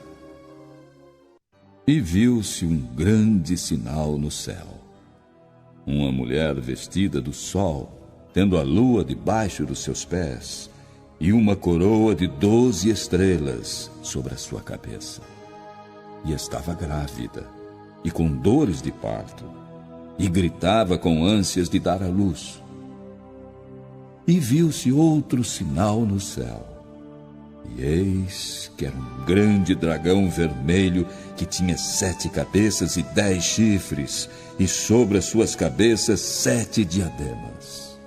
Speaker 1: E viu-se um grande sinal no céu. Uma mulher vestida do sol, tendo a lua debaixo dos seus pés, e uma coroa de 12 estrelas sobre a sua cabeça. E estava grávida, e com dores de parto, e gritava com ânsias de dar à luz. E viu-se outro sinal no céu. E eis que era um grande dragão vermelho que tinha 7 cabeças e 10 chifres, e sobre as suas cabeças 7 diademas.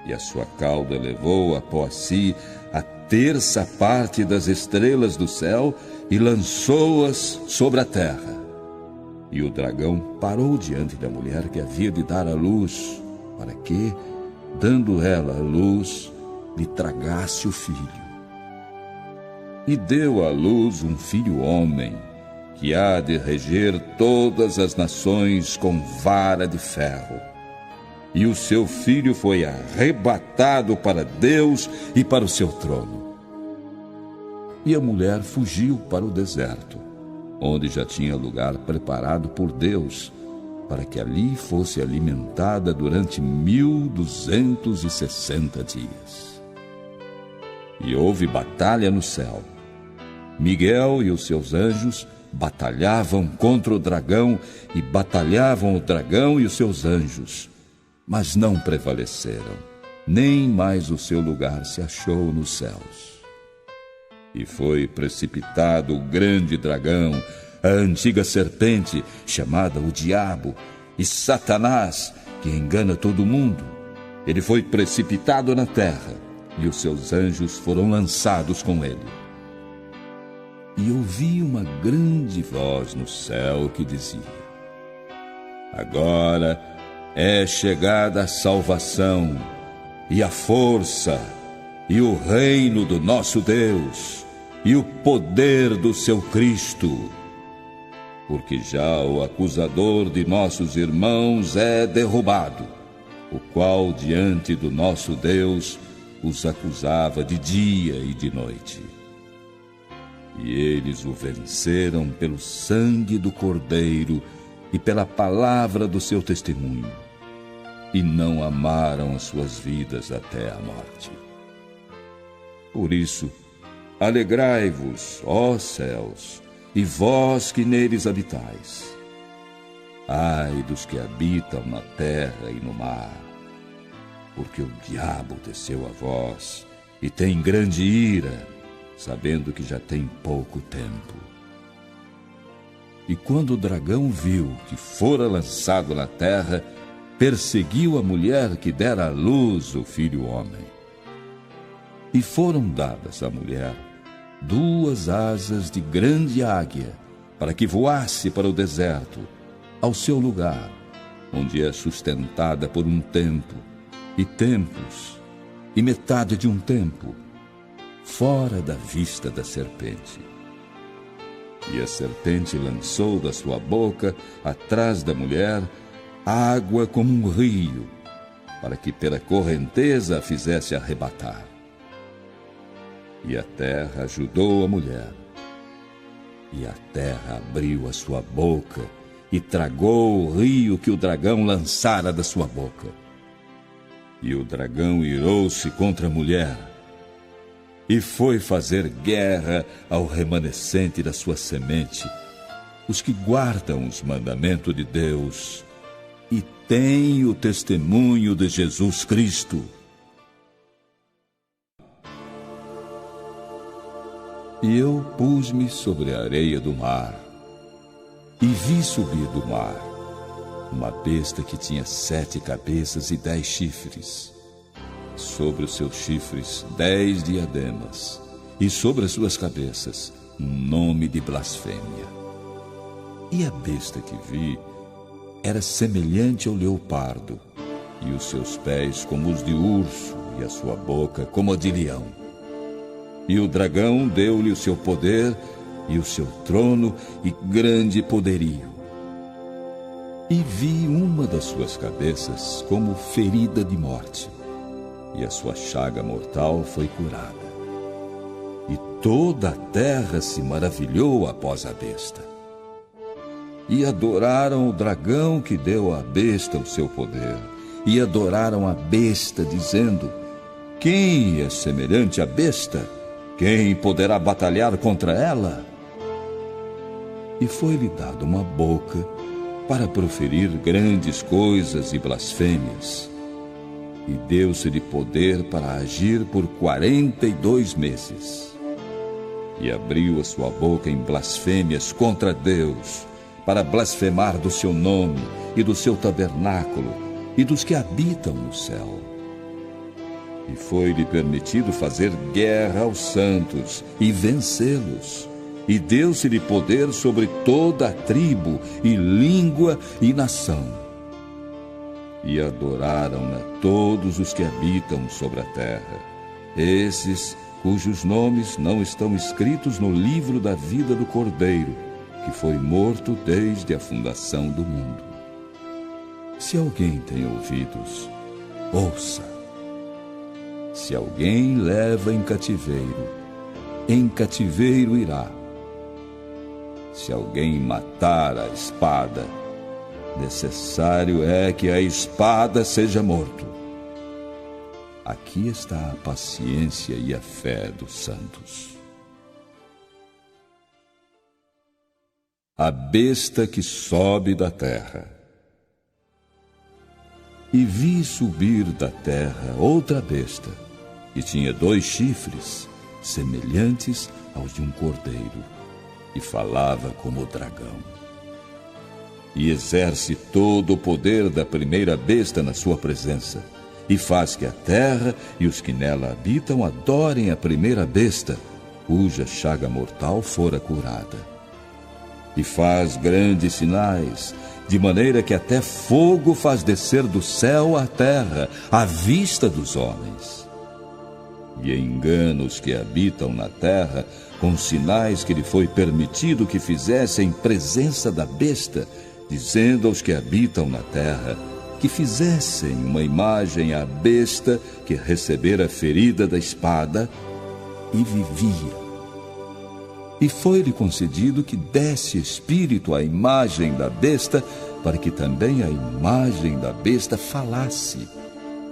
Speaker 1: E a sua cauda levou após si a 1/3 parte das estrelas do céu e lançou-as sobre a terra. E o dragão parou diante da mulher que havia de dar à luz, para que, dando ela a luz, lhe tragasse o filho. E deu à luz um filho homem, que há de reger todas as nações com vara de ferro. E o seu filho foi arrebatado para Deus e para o seu trono. E a mulher fugiu para o deserto, onde já tinha lugar preparado por Deus, para que ali fosse alimentada durante 1260 dias. E houve batalha no céu. Miguel e os seus anjos batalhavam contra o dragão e batalhavam o dragão e os seus anjos, mas não prevaleceram, nem mais o seu lugar se achou nos céus. E foi precipitado o grande dragão, a antiga serpente, chamada o Diabo, e Satanás, que engana todo mundo. Ele foi precipitado na terra, e os seus anjos foram lançados com ele. E ouvi uma grande voz no céu que dizia: agora é chegada a salvação, e a força, e o reino do nosso Deus, e o poder do seu Cristo. Porque já o acusador de nossos irmãos é derrubado, o qual diante do nosso Deus os acusava de dia e de noite. E eles o venceram pelo sangue do Cordeiro e pela palavra do seu testemunho, e não amaram as suas vidas até a morte. Por isso, alegrai-vos, ó céus, e vós que neles habitais. Ai dos que habitam na terra e no mar, porque o diabo desceu a vós e tem grande ira, sabendo que já tem pouco tempo. E quando o dragão viu que fora lançado na terra, perseguiu a mulher que dera à luz o filho homem. E foram dadas à mulher 2 asas de grande águia, para que voasse para o deserto, ao seu lugar, onde é sustentada por um tempo, e tempos, e metade de um tempo, fora da vista da serpente. E a serpente lançou da sua boca, atrás da mulher, água como um rio, para que pela correnteza a fizesse arrebatar. E a terra ajudou a mulher. E a terra abriu a sua boca e tragou o rio que o dragão lançara da sua boca. E o dragão irou-se contra a mulher e foi fazer guerra ao remanescente da sua semente, os que guardam os mandamentos de Deus e têm o testemunho de Jesus Cristo. E eu pus-me sobre a areia do mar, e vi subir do mar uma besta que tinha 7 cabeças e 10 chifres. Sobre os seus chifres 10 diademas, e sobre as suas cabeças um nome de blasfêmia. E a besta que vi era semelhante ao leopardo, e os seus pés como os de urso, e a sua boca como a de leão. E o dragão deu-lhe o seu poder, e o seu trono, e grande poderio. E vi uma das suas cabeças como ferida de morte, e a sua chaga mortal foi curada. E toda a terra se maravilhou após a besta. E adoraram o dragão que deu à besta o seu poder, e adoraram a besta, dizendo: quem é semelhante à besta? Quem poderá batalhar contra ela? E foi-lhe dada uma boca para proferir grandes coisas e blasfêmias. E deu-se-lhe poder para agir por 42 meses. E abriu a sua boca em blasfêmias contra Deus, para blasfemar do seu nome e do seu tabernáculo e dos que habitam no céu. E foi-lhe permitido fazer guerra aos santos e vencê-los. E deu-se-lhe poder sobre toda a tribo, e língua e nação. E adoraram-na todos os que habitam sobre a terra, esses cujos nomes não estão escritos no livro da vida do Cordeiro, que foi morto desde a fundação do mundo. Se alguém tem ouvidos, ouça. Se alguém leva em cativeiro irá. Se alguém matar a espada, necessário é que a espada seja morto. Aqui está a paciência e a fé dos santos. A besta que sobe da terra. E vi subir da terra outra besta, que tinha 2 chifres, semelhantes aos de um cordeiro, e falava como o dragão. E exerce todo o poder da primeira besta na sua presença, e faz que a terra e os que nela habitam adorem a primeira besta, cuja chaga mortal fora curada. E faz grandes sinais, de maneira que até fogo faz descer do céu à terra, à vista dos homens. E engana os que habitam na terra com sinais que lhe foi permitido que fizessem em presença da besta, dizendo aos que habitam na terra que fizessem uma imagem à besta que recebera ferida da espada e vivia. E foi-lhe concedido que desse espírito à imagem da besta, para que também a imagem da besta falasse,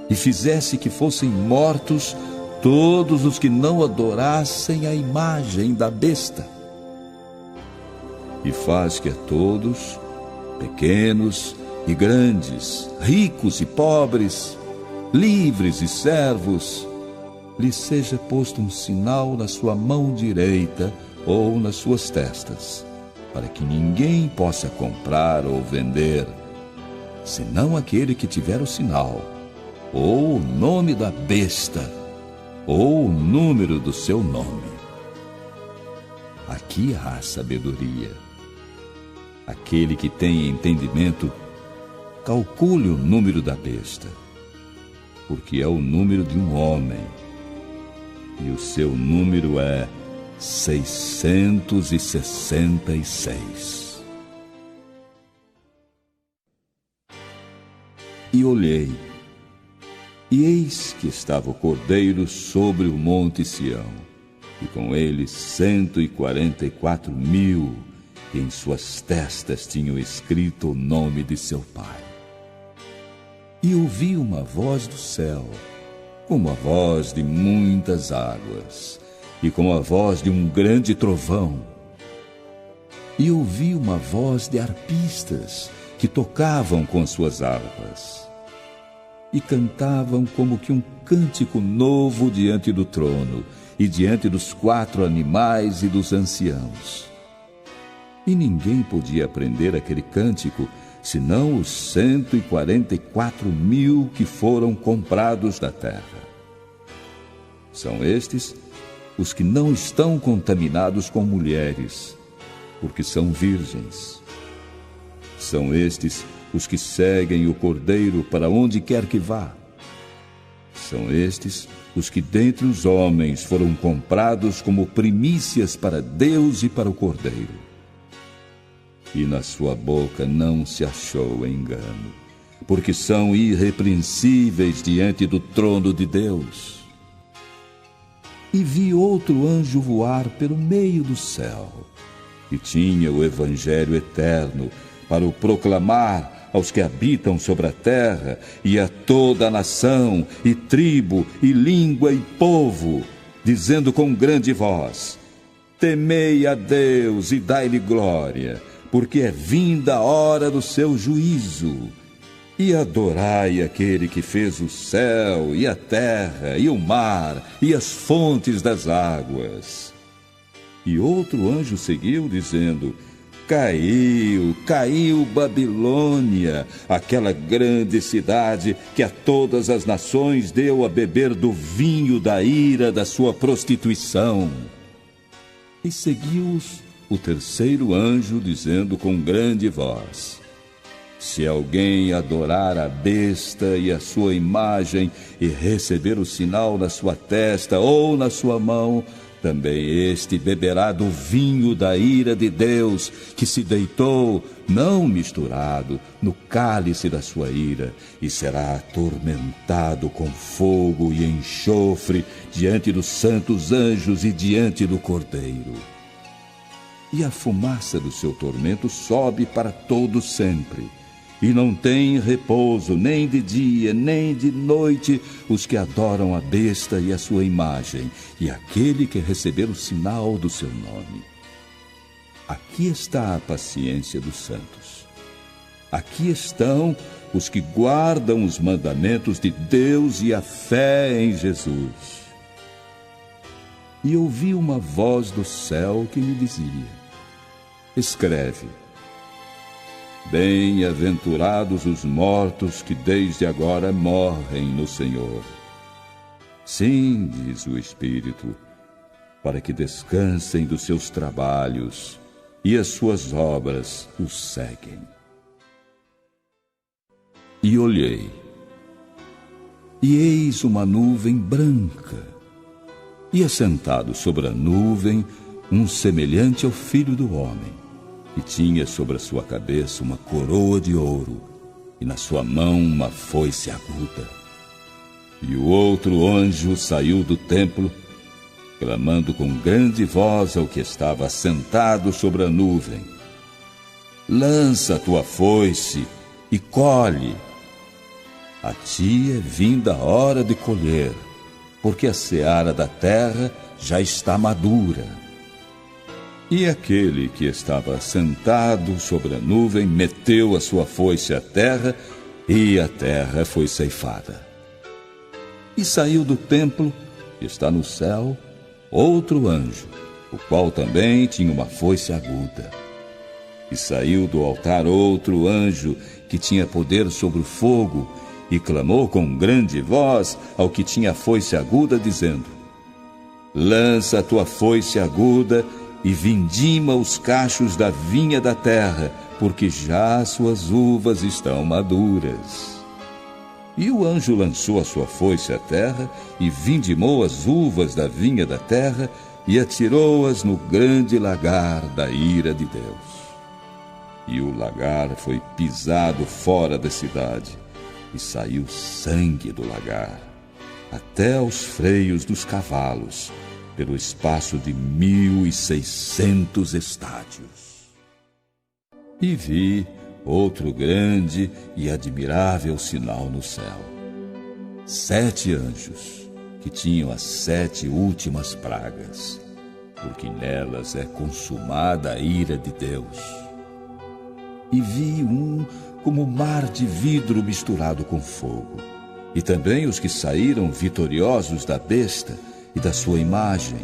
Speaker 1: e fizesse que fossem mortos todos os que não adorassem a imagem da besta. E faz que a todos, pequenos e grandes, ricos e pobres, livres e servos, lhe seja posto um sinal na sua mão direita ou nas suas testas, para que ninguém possa comprar ou vender, senão aquele que tiver o sinal, ou o nome da besta, ou o número do seu nome. Aqui há sabedoria. Aquele que tem entendimento, calcule o número da besta, porque é o número de um homem, e o seu número é 666. E olhei, e eis que estava o Cordeiro sobre o monte Sião, e com ele 144.000, que em suas testas tinham escrito o nome de seu Pai. E ouvi uma voz do céu, como a voz de muitas águas, e como a voz de um grande trovão. E ouvi uma voz de arpistas, que tocavam com suas harpas, e cantavam como que um cântico novo diante do trono, e diante dos 4 animais e dos anciãos. E ninguém podia aprender aquele cântico, senão os 144.000 que foram comprados da terra. São estes os que não estão contaminados com mulheres, porque são virgens. São estes os que seguem o Cordeiro para onde quer que vá. São estes os que dentre os homens foram comprados como primícias para Deus e para o Cordeiro. E na sua boca não se achou engano, porque são irrepreensíveis diante do trono de Deus. E vi outro anjo voar pelo meio do céu, e tinha o evangelho eterno para o proclamar aos que habitam sobre a terra, e a toda a nação, e tribo, e língua, e povo, dizendo com grande voz: temei a Deus e dai-lhe glória, porque é vinda a hora do seu juízo. E adorai aquele que fez o céu, e a terra, e o mar, e as fontes das águas. E outro anjo seguiu, dizendo: caiu, caiu Babilônia, aquela grande cidade que a todas as nações deu a beber do vinho da ira da sua prostituição. E seguiu-os o terceiro anjo, dizendo com grande voz: se alguém adorar a besta e a sua imagem e receber o sinal na sua testa ou na sua mão, também este beberá do vinho da ira de Deus, que se deitou, não misturado, no cálice da sua ira, e será atormentado com fogo e enxofre diante dos santos anjos e diante do Cordeiro. E a fumaça do seu tormento sobe para todo sempre. E não tem repouso, nem de dia, nem de noite, os que adoram a besta e a sua imagem, e aquele que receber o sinal do seu nome. aqui está a paciência dos santos. Aqui estão os que guardam os mandamentos de Deus e a fé em Jesus. E ouvi uma voz do céu que me dizia: escreve: bem-aventurados os mortos que desde agora morrem no Senhor. Sim, diz o Espírito, para que descansem dos seus trabalhos, e as suas obras os seguem. E olhei, e eis uma nuvem branca, e assentado sobre a nuvem um semelhante ao Filho do Homem, e tinha sobre a sua cabeça uma coroa de ouro, e na sua mão uma foice aguda. E o outro anjo saiu do templo, clamando com grande voz ao que estava assentado sobre a nuvem: lança a tua foice e colhe. A ti é vinda a hora de colher, porque a seara da terra já está madura. E aquele que estava sentado sobre a nuvem meteu a sua foice à terra, e a terra foi ceifada. E saiu do templo, que está no céu, outro anjo, o qual também tinha uma foice aguda. E saiu do altar outro anjo, que tinha poder sobre o fogo, e clamou com grande voz ao que tinha a foice aguda, dizendo: lança a tua foice aguda e vindima os cachos da vinha da terra, porque já as suas uvas estão maduras. E o anjo lançou a sua foice à terra e vindimou as uvas da vinha da terra e atirou-as no grande lagar da ira de Deus. E o lagar foi pisado fora da cidade, e saiu sangue do lagar, até aos freios dos cavalos, pelo espaço de 1.600 estádios. E vi outro grande e admirável sinal no céu: 7 anjos, que tinham as 7 últimas pragas, porque nelas é consumada a ira de Deus. E vi um como mar de vidro misturado com fogo, e também os que saíram vitoriosos da besta e da sua imagem,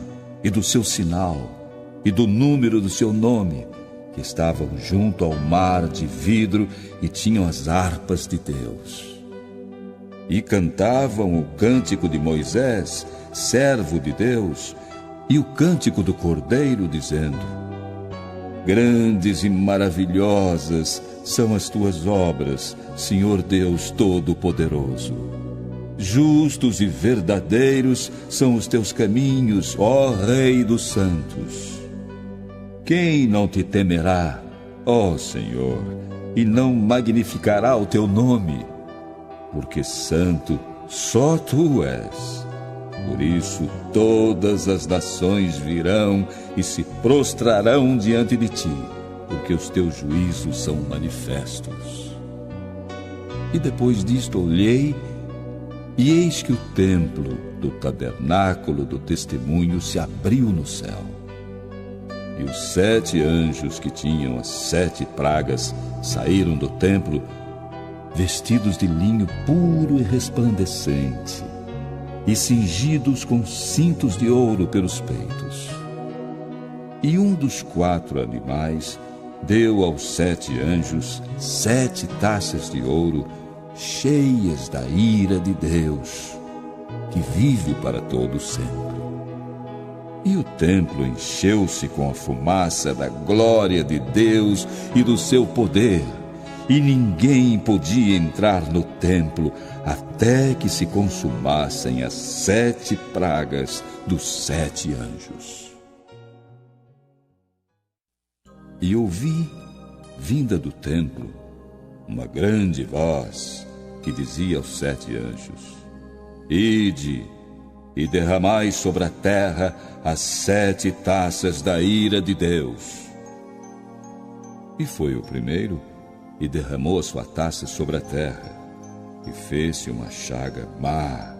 Speaker 1: e do seu sinal, e do número do seu nome, que estavam junto ao mar de vidro e tinham as harpas de Deus. E cantavam o cântico de Moisés, servo de Deus, e o cântico do Cordeiro, dizendo: grandes e maravilhosas são as tuas obras, Senhor Deus Todo-Poderoso. Justos e verdadeiros são os teus caminhos, ó Rei dos santos. Quem não te temerá, ó Senhor, e não magnificará o teu nome? Porque santo só tu és. Por isso todas as nações virão e se prostrarão diante de ti, porque os teus juízos são manifestos. E depois disto olhei, e eis que o templo do tabernáculo do testemunho se abriu no céu. E os 7 anjos que tinham as 7 pragas saíram do templo, vestidos de linho puro e resplandecente, e cingidos com cintos de ouro pelos peitos. E um dos 4 animais deu aos 7 anjos 7 taças de ouro, cheias da ira de Deus, que vive para todo sempre. E o templo encheu-se com a fumaça da glória de Deus e do seu poder, e ninguém podia entrar no templo até que se consumassem as 7 pragas dos 7 anjos. E ouvi, vinda do templo, uma grande voz que dizia aos 7 anjos: ide e derramai sobre a terra as 7 taças da ira de Deus. E foi o primeiro e derramou a sua taça sobre a terra, e fez-se uma chaga má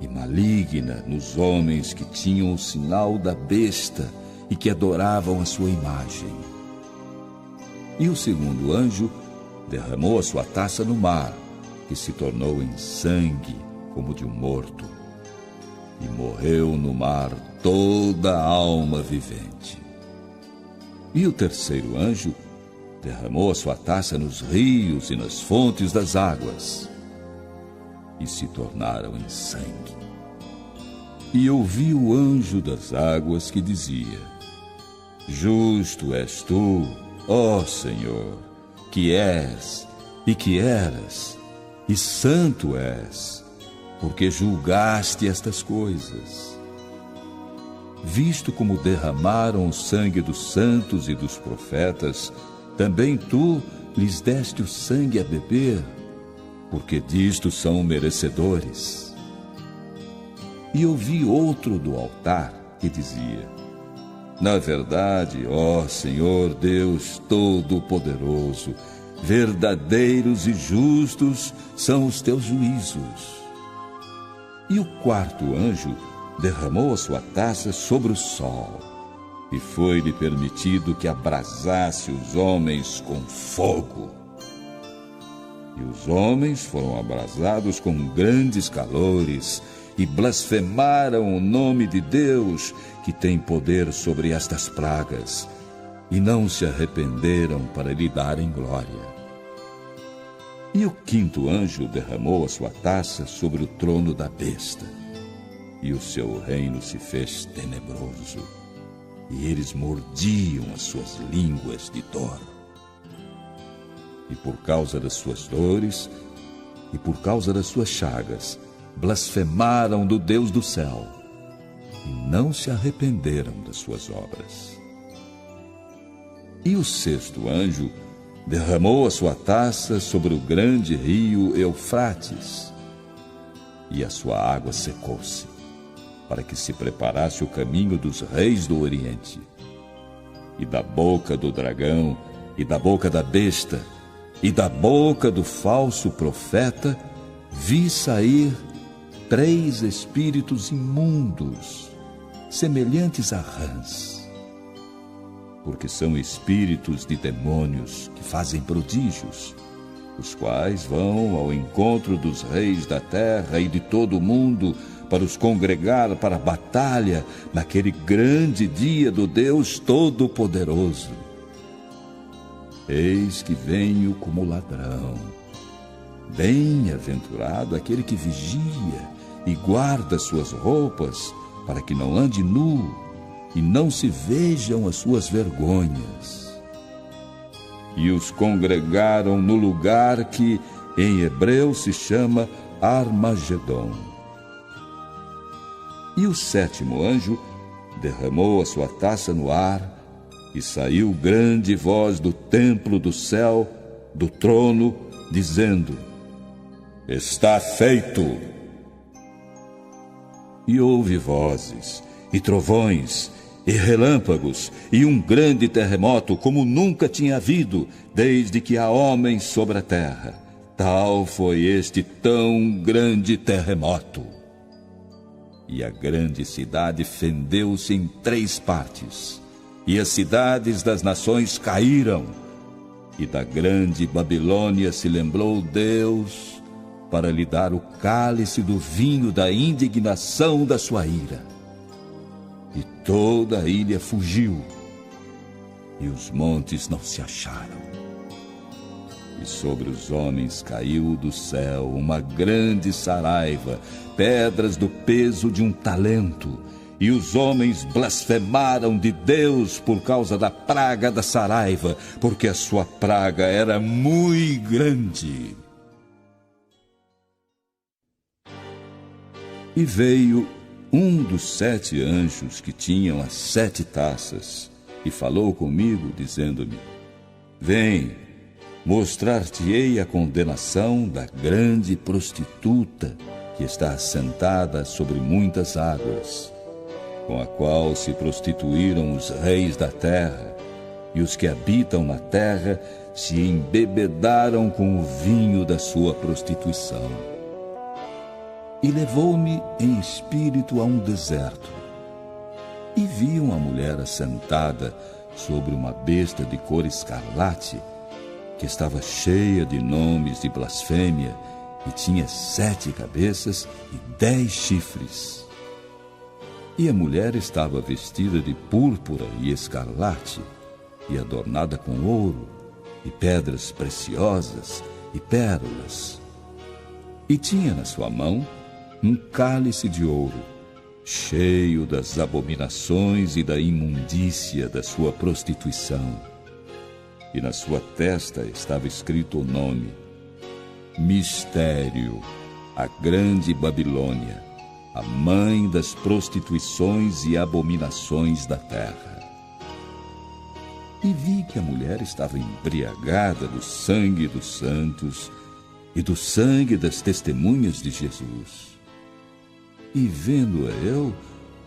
Speaker 1: e maligna nos homens que tinham o sinal da besta e que adoravam a sua imagem. E o segundo anjo derramou a sua taça no mar, que se tornou em sangue, como de um morto. E morreu no mar toda a alma vivente. E o terceiro anjo derramou a sua taça nos rios e nas fontes das águas, e se tornaram em sangue. E ouvi o anjo das águas que dizia: Justo és tu, ó Senhor, que és e que eras, e santo és, porque julgaste estas coisas. Visto como derramaram o sangue dos santos e dos profetas, também tu lhes deste o sangue a beber, porque disto são merecedores. E ouvi outro do altar que dizia: Na verdade, ó Senhor Deus Todo-Poderoso, verdadeiros e justos são os teus juízos. E o quarto anjo derramou a sua taça sobre o sol, e foi-lhe permitido que abrasasse os homens com fogo. E os homens foram abrasados com grandes calores, e blasfemaram o nome de Deus, que tem poder sobre estas pragas, e não se arrependeram para lhe darem glória. E o quinto anjo derramou a sua taça sobre o trono da besta, e o seu reino se fez tenebroso, e eles mordiam as suas línguas de dor. E por causa das suas dores, e por causa das suas chagas, blasfemaram do Deus do céu, e não se arrependeram das suas obras. E o sexto anjo derramou a sua taça sobre o grande rio Eufrates, e a sua água secou-se, para que se preparasse o caminho dos reis do Oriente. E da boca do dragão, e da boca da besta, e da boca do falso profeta, vi sair 3 espíritos imundos, semelhantes a rãs, porque são espíritos de demônios que fazem prodígios, os quais vão ao encontro dos reis da terra e de todo o mundo para os congregar para a batalha naquele grande dia do Deus Todo-Poderoso. Eis que venho como ladrão. Bem-aventurado aquele que vigia e guarda suas roupas, para que não ande nu e não se vejam as suas vergonhas. E os congregaram no lugar que em hebreu se chama Armagedon. E o sétimo anjo derramou a sua taça no ar, e saiu grande voz do templo do céu, do trono, dizendo: Está feito! E houve vozes, e trovões, e relâmpagos, e um grande terremoto, como nunca tinha havido, desde que há homens sobre a terra. Tal foi este tão grande terremoto. E a grande cidade fendeu-se em 3 partes, e as cidades das nações caíram. E da grande Babilônia se lembrou Deus para lhe dar o cálice do vinho da indignação da sua ira. E toda a ilha fugiu, e os montes não se acharam. E sobre os homens caiu do céu uma grande saraiva, pedras do peso de um talento, e os homens blasfemaram de Deus por causa da praga da saraiva, porque a sua praga era muito grande. E veio um dos 7 anjos que tinham as 7 taças, e falou comigo, dizendo-me: Vem, mostrar-te-ei a condenação da grande prostituta, que está assentada sobre muitas águas, com a qual se prostituíram os reis da terra, e os que habitam na terra se embebedaram com o vinho da sua prostituição. E levou-me em espírito a um deserto, e vi uma mulher assentada sobre uma besta de cor escarlate, que estava cheia de nomes de blasfêmia e tinha 7 cabeças e 10 chifres. E a mulher estava vestida de púrpura e escarlate, e adornada com ouro, e pedras preciosas, e pérolas. E tinha na sua mão um cálice de ouro, cheio das abominações e da imundícia da sua prostituição. E na sua testa estava escrito o nome: Mistério, a Grande Babilônia, a mãe das prostituições e abominações da terra. E vi que a mulher estava embriagada do sangue dos santos e do sangue das testemunhas de Jesus. E vendo-a eu,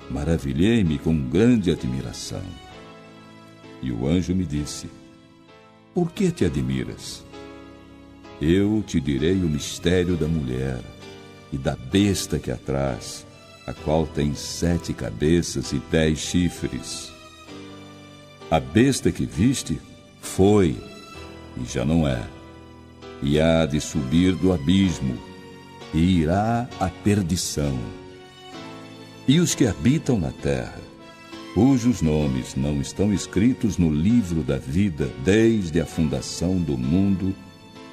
Speaker 1: maravilhei-me com grande admiração. E o anjo me disse: Por que te admiras? Eu te direi o mistério da mulher e da besta que a traz, a qual tem 7 cabeças e 10 chifres. A besta que viste foi, e já não é, e há de subir do abismo, e irá à perdição. E os que habitam na terra, cujos nomes não estão escritos no livro da vida desde a fundação do mundo,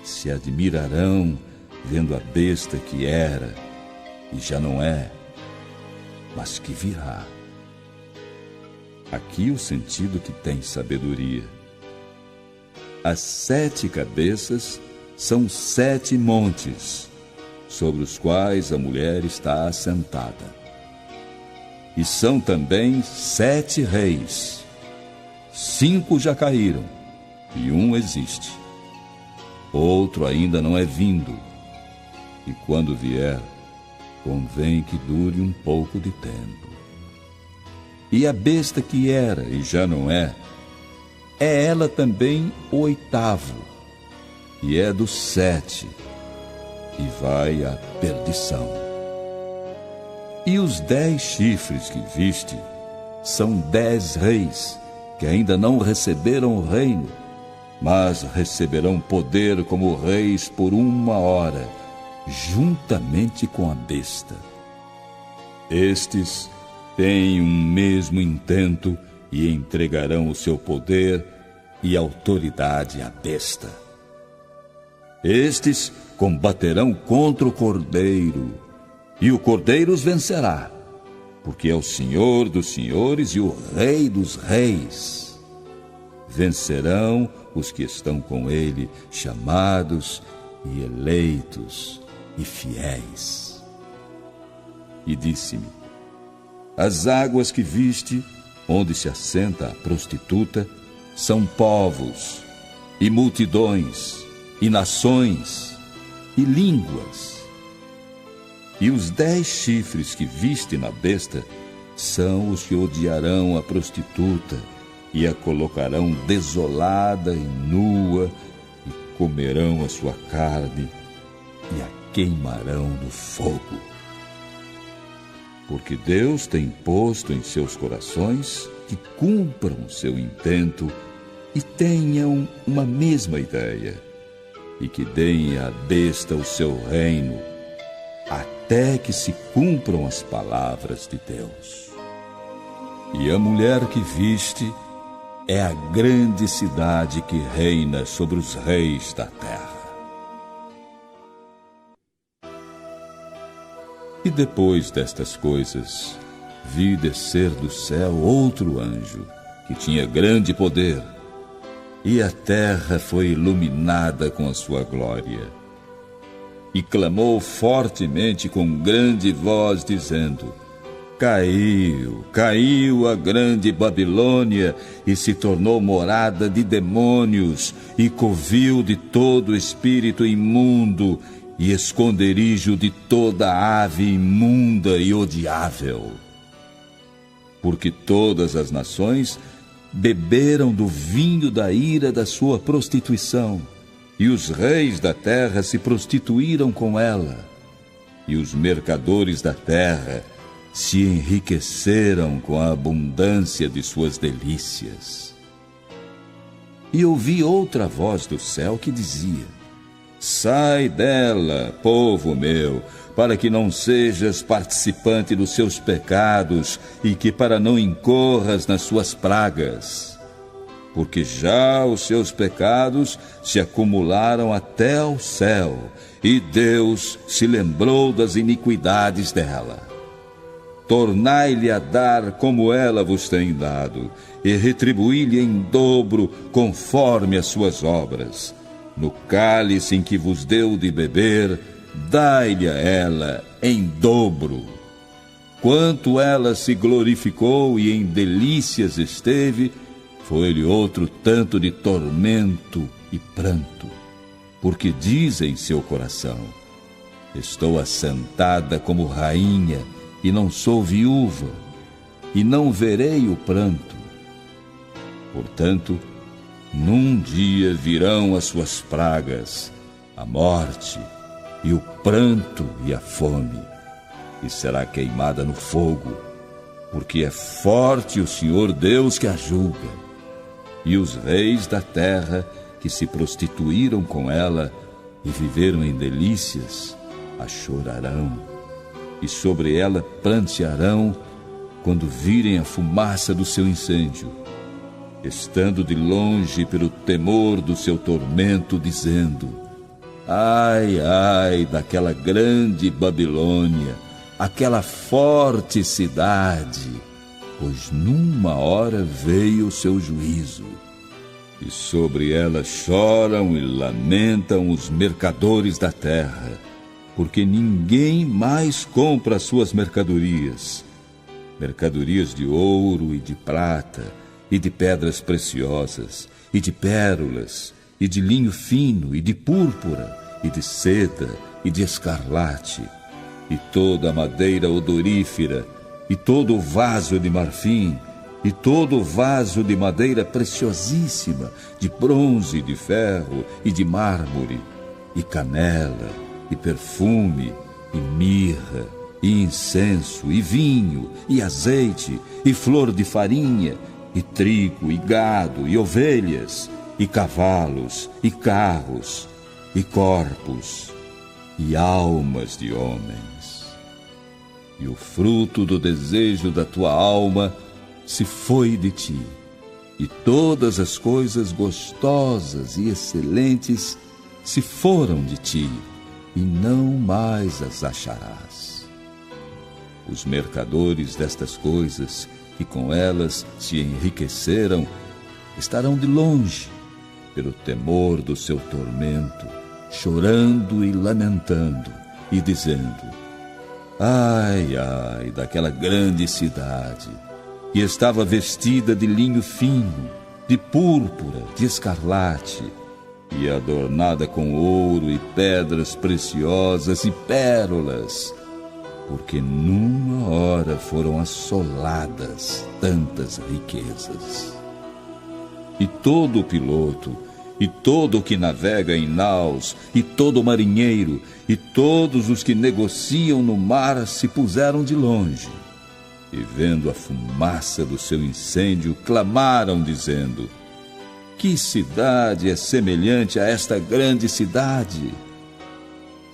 Speaker 1: se admirarão vendo a besta que era, e já não é, mas que virá. Aqui o sentido que tem sabedoria. As 7 cabeças são 7 montes, sobre os quais a mulher está assentada. E são também 7 reis. 5 já caíram, e um existe. Outro ainda não é vindo, e quando vier, convém que dure um pouco de tempo. E a besta que era e já não é ela também o 8º, e é dos 7, e vai à perdição. E os 10 chifres que viste são 10 reis, que ainda não receberam o reino, mas receberão poder como reis por 1 hora, juntamente com a besta. Estes têm um mesmo intento e entregarão o seu poder e autoridade à besta. Estes combaterão contra o Cordeiro, e o Cordeiro os vencerá, porque é o Senhor dos senhores e o Rei dos reis. Vencerão os que estão com ele, chamados e eleitos e fiéis. E disse-me: As águas que viste, onde se assenta a prostituta, são povos, e multidões, e nações, e línguas. E os 10 chifres que viste na besta são os que odiarão a prostituta, e a colocarão desolada e nua, e comerão a sua carne, e a queimarão no fogo. Porque Deus tem posto em seus corações que cumpram seu intento e tenham uma mesma ideia, e que deem à besta o seu reino, até que se cumpram as palavras de Deus. E a mulher que viste é a grande cidade que reina sobre os reis da terra. E depois destas coisas, vi descer do céu outro anjo, que tinha grande poder, e a terra foi iluminada com a sua glória. E clamou fortemente com grande voz, dizendo: Caiu, caiu a grande Babilônia, e se tornou morada de demônios, e covil de todo espírito imundo, e esconderijo de toda ave imunda e odiável. Porque todas as nações beberam do vinho da ira da sua prostituição, e os reis da terra se prostituíram com ela, e os mercadores da terra se enriqueceram com a abundância de suas delícias. E ouvi outra voz do céu que dizia: Sai dela, povo meu, para que não sejas participante dos seus pecados e que para não incorras nas suas pragas. Porque já os seus pecados se acumularam até ao céu, e Deus se lembrou das iniquidades dela. Tornai-lhe a dar como ela vos tem dado, e retribuí-lhe em dobro conforme as suas obras. No cálice em que vos deu de beber, dai-lhe a ela em dobro. Quanto ela se glorificou e em delícias esteve, foi-lhe outro tanto de tormento e pranto, porque diz em seu coração: Estou assentada como rainha, e não sou viúva, e não verei o pranto. Portanto, num dia virão as suas pragas, a morte, e o pranto e a fome, e será queimada no fogo, porque é forte o Senhor Deus que a julga. E os reis da terra que se prostituíram com ela e viveram em delícias, a chorarão, e sobre ela prantearão quando virem a fumaça do seu incêndio, estando de longe pelo temor do seu tormento, dizendo: Ai, ai, daquela grande Babilônia, aquela forte cidade, pois numa hora veio o seu juízo. E sobre ela choram e lamentam os mercadores da terra, porque ninguém mais compra as suas mercadorias, mercadorias de ouro e de prata, e de pedras preciosas, e de pérolas, e de linho fino, e de púrpura, e de seda, e de escarlate, e toda a madeira odorífera, e todo o vaso de marfim, e todo o vaso de madeira preciosíssima, de bronze, de ferro e de mármore, e canela, e perfume, e mirra, e incenso, e vinho, e azeite, e flor de farinha, e trigo, e gado, e ovelhas, e cavalos, e carros, e corpos, e almas de homens. E o fruto do desejo da tua alma se foi de ti, e todas as coisas gostosas e excelentes se foram de ti, e não mais as acharás. Os mercadores destas coisas, que com elas se enriqueceram, estarão de longe, pelo temor do seu tormento, chorando e lamentando, e dizendo: Ai, ai, daquela grande cidade, que estava vestida de linho fino, de púrpura, de escarlate, e adornada com ouro e pedras preciosas e pérolas, porque numa hora foram assoladas tantas riquezas. E todo piloto, e todo o que navega em naus, e todo marinheiro, e todos os que negociam no mar se puseram de longe, e vendo a fumaça do seu incêndio, clamaram dizendo: Que cidade é semelhante a esta grande cidade?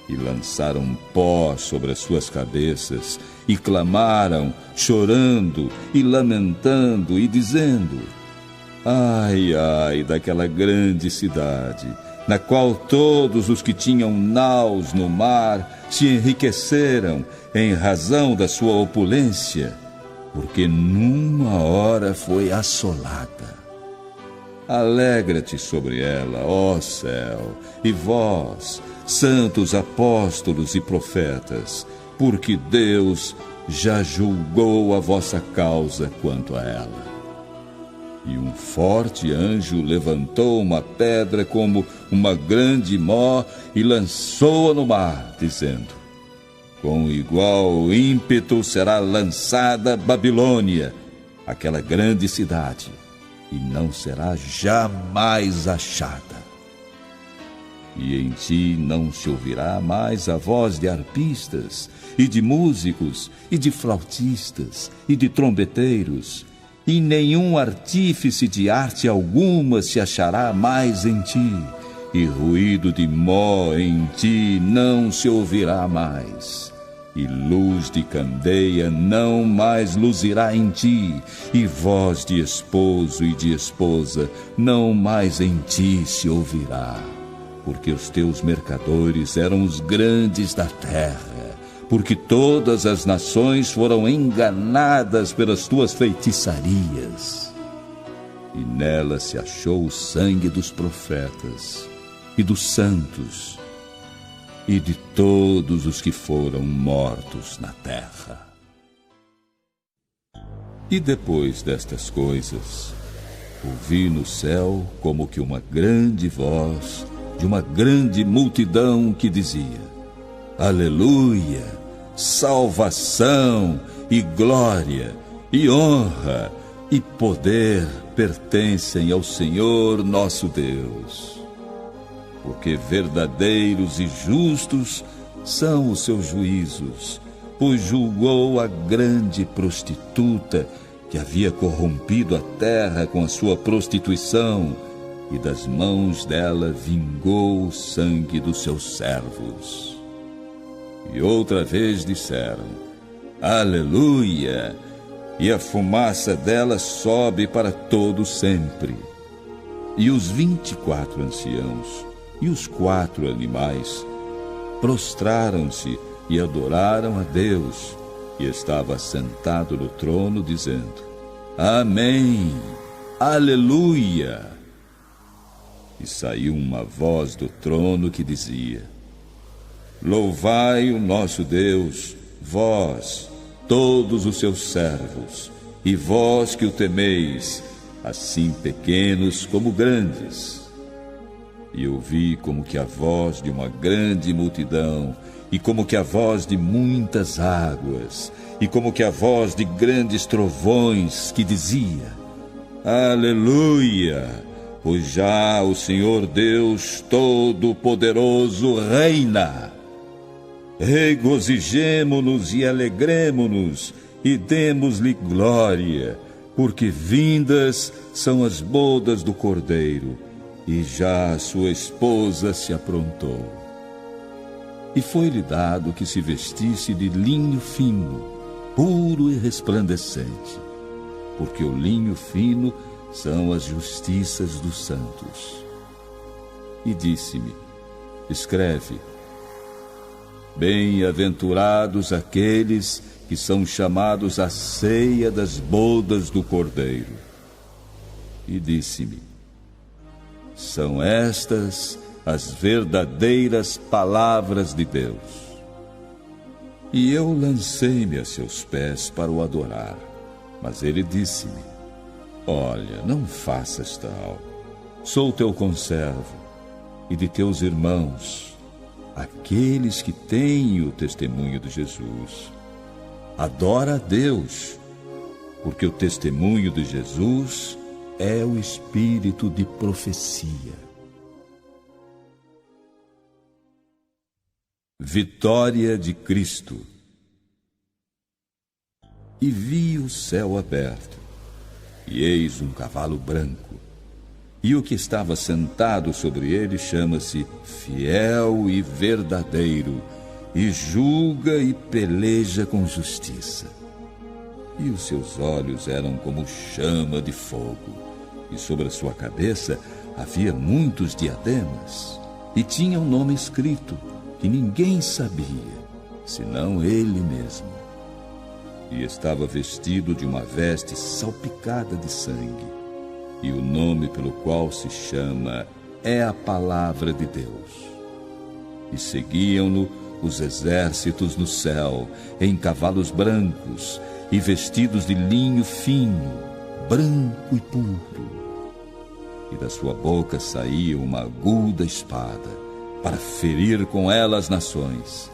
Speaker 1: E lançaram pó sobre as suas cabeças, e clamaram, chorando e lamentando, e dizendo: Ai, ai, daquela grande cidade, na qual todos os que tinham naus no mar se enriqueceram em razão da sua opulência, porque numa hora foi assolada. Alegra-te sobre ela, ó céu, e vós, santos apóstolos e profetas, porque Deus já julgou a vossa causa quanto a ela. E um forte anjo levantou uma pedra como uma grande mó e lançou-a no mar, dizendo: Com igual ímpeto será lançada Babilônia, aquela grande cidade, e não será jamais achada. E em ti não se ouvirá mais a voz de arpistas, e de músicos, e de flautistas, e de trombeteiros, e nenhum artífice de arte alguma se achará mais em ti, e ruído de mó em ti não se ouvirá mais. E luz de candeia não mais luzirá em ti, e voz de esposo e de esposa não mais em ti se ouvirá. Porque os teus mercadores eram os grandes da terra, porque todas as nações foram enganadas pelas tuas feitiçarias. E nela se achou o sangue dos profetas e dos santos, e de todos os que foram mortos na terra. E depois destas coisas, ouvi no céu como que uma grande voz de uma grande multidão que dizia: Aleluia! Salvação e glória e honra e poder pertencem ao Senhor nosso Deus. Porque verdadeiros e justos são os seus juízos, pois julgou a grande prostituta que havia corrompido a terra com a sua prostituição, e das mãos dela vingou o sangue dos seus servos. E outra vez disseram: Aleluia! E a fumaça dela sobe para todo sempre. E os 24 anciãos e os 4 animais prostraram-se e adoraram a Deus, que estava sentado no trono, dizendo: Amém! Aleluia! E saiu uma voz do trono que dizia: Louvai o nosso Deus, vós, todos os seus servos, e vós que o temeis, assim pequenos como grandes. E ouvi como que a voz de uma grande multidão, e como que a voz de muitas águas, e como que a voz de grandes trovões, que dizia: Aleluia! Pois já o Senhor Deus Todo-Poderoso reina. Regozijemo-nos e alegremo-nos, e demos-lhe glória, porque vindas são as bodas do Cordeiro, e já a sua esposa se aprontou. E foi-lhe dado que se vestisse de linho fino, puro e resplandecente, porque o linho fino são as justiças dos santos. E disse-me: Escreve: Bem-aventurados aqueles que são chamados à ceia das bodas do Cordeiro. E disse-me: São estas as verdadeiras palavras de Deus. E eu lancei-me a seus pés para o adorar. Mas ele disse-me: Olha, não faças tal. Sou teu conservo e de teus irmãos, aqueles que têm o testemunho de Jesus. Adora a Deus, porque o testemunho de Jesus é o espírito de profecia. Vitória de Cristo. E vi o céu aberto, e eis um cavalo branco, e o que estava sentado sobre ele chama-se Fiel e Verdadeiro, e julga e peleja com justiça. E os seus olhos eram como chama de fogo, e sobre a sua cabeça havia muitos diademas, e tinha um nome escrito, que ninguém sabia, senão ele mesmo. E estava vestido de uma veste salpicada de sangue, e o nome pelo qual se chama é a Palavra de Deus. E seguiam-no os exércitos no céu, em cavalos brancos, e vestidos de linho fino, branco e puro. E da sua boca saía uma aguda espada, para ferir com ela as nações.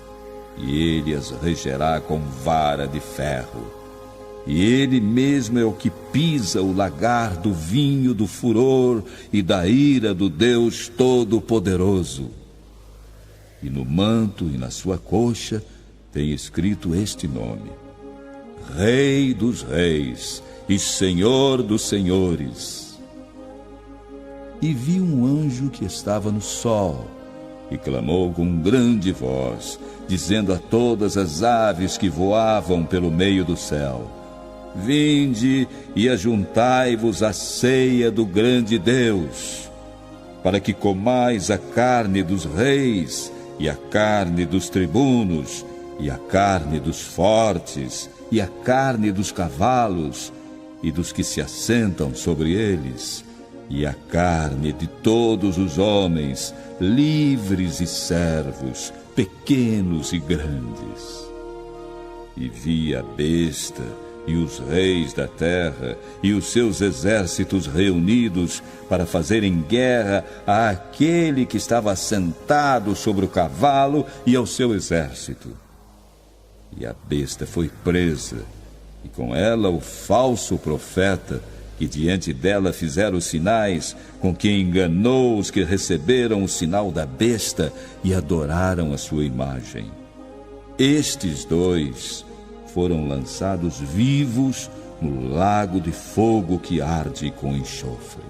Speaker 1: E ele as regerá com vara de ferro. E ele mesmo é o que pisa o lagar do vinho do furor e da ira do Deus Todo-Poderoso. E no manto e na sua coxa tem escrito este nome: Rei dos Reis e Senhor dos senhores. E vi um anjo que estava no sol, e clamou com grande voz, dizendo a todas as aves que voavam pelo meio do céu: Vinde e ajuntai-vos à ceia do grande Deus, para que comais a carne dos reis, e a carne dos tribunos, e a carne dos fortes, e a carne dos cavalos, e dos que se assentam sobre eles, e a carne de todos os homens, livres e servos, pequenos e grandes. E vi a besta e os reis da terra e os seus exércitos reunidos para fazerem guerra àquele que estava sentado sobre o cavalo e ao seu exército. E a besta foi presa, e com ela o falso profeta, que diante dela fizeram os sinais, com que enganou os que receberam o sinal da besta e adoraram a sua imagem. Estes dois foram lançados vivos no lago de fogo que arde com enxofre.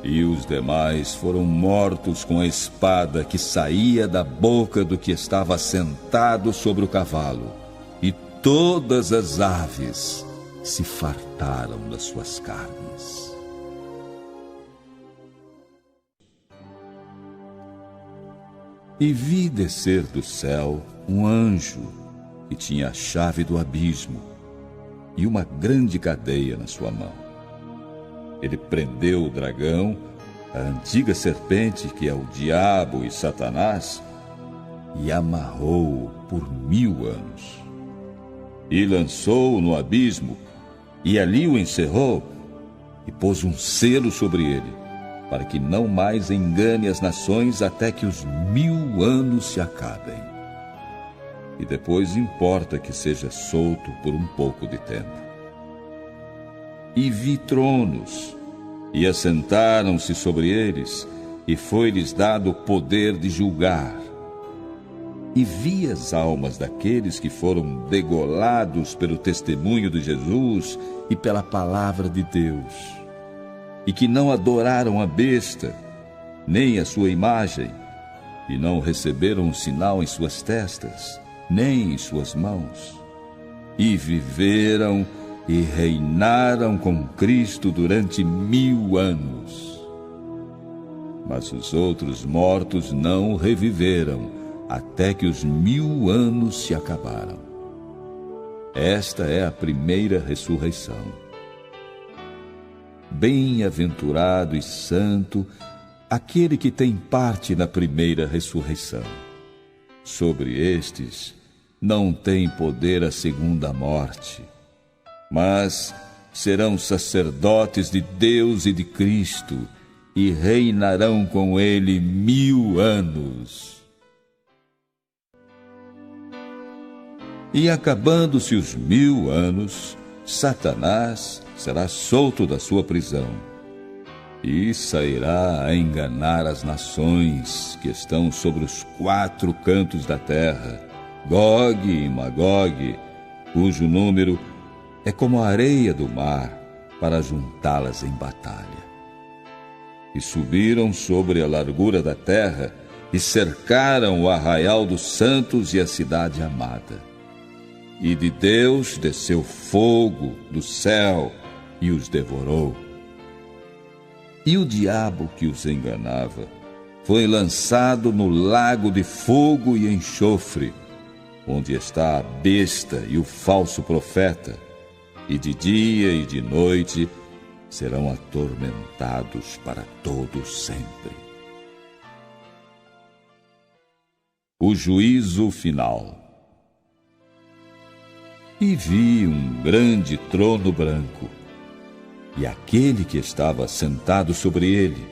Speaker 1: E os demais foram mortos com a espada que saía da boca do que estava sentado sobre o cavalo, e todas as aves se fartaram das suas carnes. E vi descer do céu um anjo que tinha a chave do abismo e uma grande cadeia na sua mão. Ele prendeu o dragão, a antiga serpente, que é o diabo e Satanás, e amarrou-o por 1000 anos. E lançou-o no abismo, e ali o encerrou, e pôs um selo sobre ele, para que não mais engane as nações até que os 1000 anos se acabem. E depois importa que seja solto por um pouco de tempo. E vi tronos, e assentaram-se sobre eles, e foi-lhes dado o poder de julgar. E vi as almas daqueles que foram degolados pelo testemunho de Jesus e pela palavra de Deus, e que não adoraram a besta, nem a sua imagem, e não receberam um sinal em suas testas, nem em suas mãos, e viveram e reinaram com Cristo durante 1000 anos. Mas os outros mortos não reviveram, até que os 1000 anos se acabaram. Esta é a primeira ressurreição. Bem-aventurado e santo aquele que tem parte na primeira ressurreição. Sobre estes não tem poder a segunda morte, mas serão sacerdotes de Deus e de Cristo, e reinarão com ele 1000 anos. E acabando-se os 1000 anos, Satanás será solto da sua prisão, e sairá a enganar as nações que estão sobre os 4 cantos da terra, Gog e Magog, cujo número é como a areia do mar, para juntá-las em batalha. E subiram sobre a largura da terra, e cercaram o arraial dos santos e a cidade amada. E de Deus desceu fogo do céu e os devorou. E o diabo que os enganava foi lançado no lago de fogo e enxofre, onde está a besta e o falso profeta, e de dia e de noite serão atormentados para todo sempre. O juízo final. E vi um grande trono branco, e aquele que estava sentado sobre ele,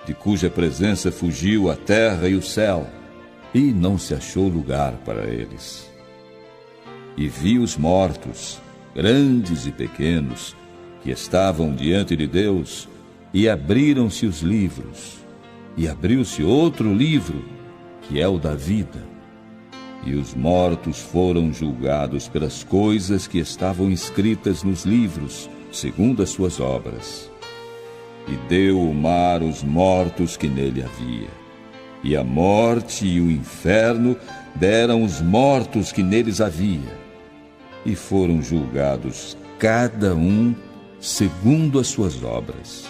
Speaker 1: de cuja presença fugiu a terra e o céu, e não se achou lugar para eles. E vi os mortos, grandes e pequenos, que estavam diante de Deus, e abriram-se os livros, e abriu-se outro livro, que é o da vida. E os mortos foram julgados pelas coisas que estavam escritas nos livros, segundo as suas obras. E deu o mar os mortos que nele havia, e a morte e o inferno deram os mortos que neles havia, e foram julgados cada um segundo as suas obras.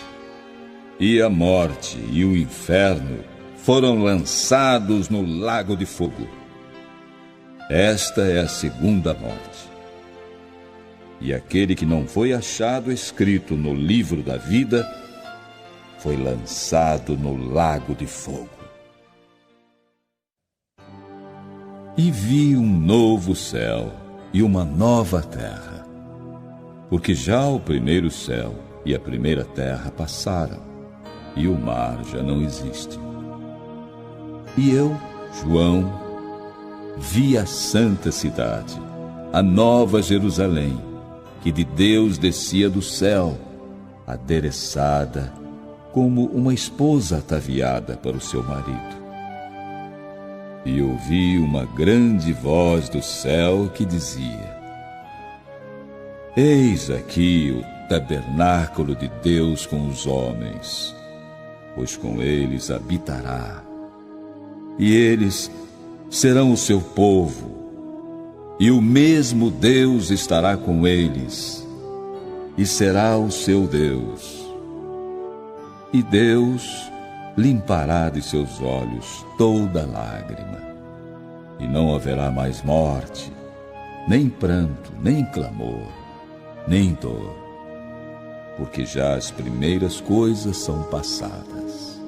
Speaker 1: E a morte e o inferno foram lançados no lago de fogo. Esta é a segunda morte. E aquele que não foi achado escrito no livro da vida foi lançado no lago de fogo. E vi um novo céu e uma nova terra, porque já o primeiro céu e a primeira terra passaram, e o mar já não existe. E eu, João, vi a santa cidade, a nova Jerusalém, que de Deus descia do céu, adereçada como uma esposa ataviada para o seu marido. E ouvi uma grande voz do céu que dizia: Eis aqui o tabernáculo de Deus com os homens, pois com eles habitará, e eles serão o seu povo, e o mesmo Deus estará com eles, e será o seu Deus. E Deus limpará de seus olhos toda lágrima, e não haverá mais morte, nem pranto, nem clamor, nem dor, porque já as primeiras coisas são passadas.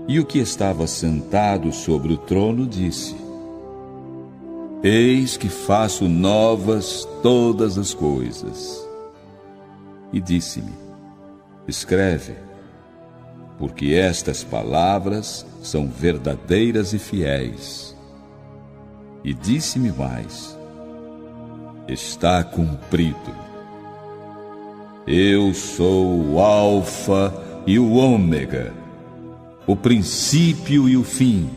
Speaker 1: E o que estava sentado sobre o trono disse: Eis que faço novas todas as coisas. E disse-me: Escreve, porque estas palavras são verdadeiras e fiéis. E disse-me mais: Está cumprido. Eu sou o Alfa e o Ômega, o princípio e o fim.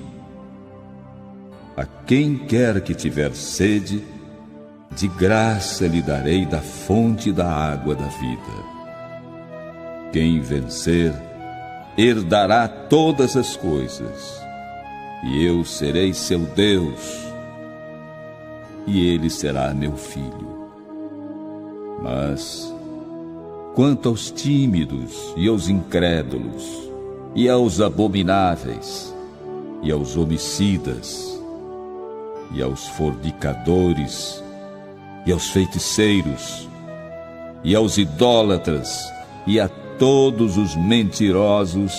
Speaker 1: A quem quer que tiver sede, de graça lhe darei da fonte da água da vida. Quem vencer, herdará todas as coisas, e eu serei seu Deus, e ele será meu filho. Mas, quanto aos tímidos e aos incrédulos, e aos abomináveis, e aos homicidas, e aos fornicadores, e aos feiticeiros, e aos idólatras, e a todos os mentirosos,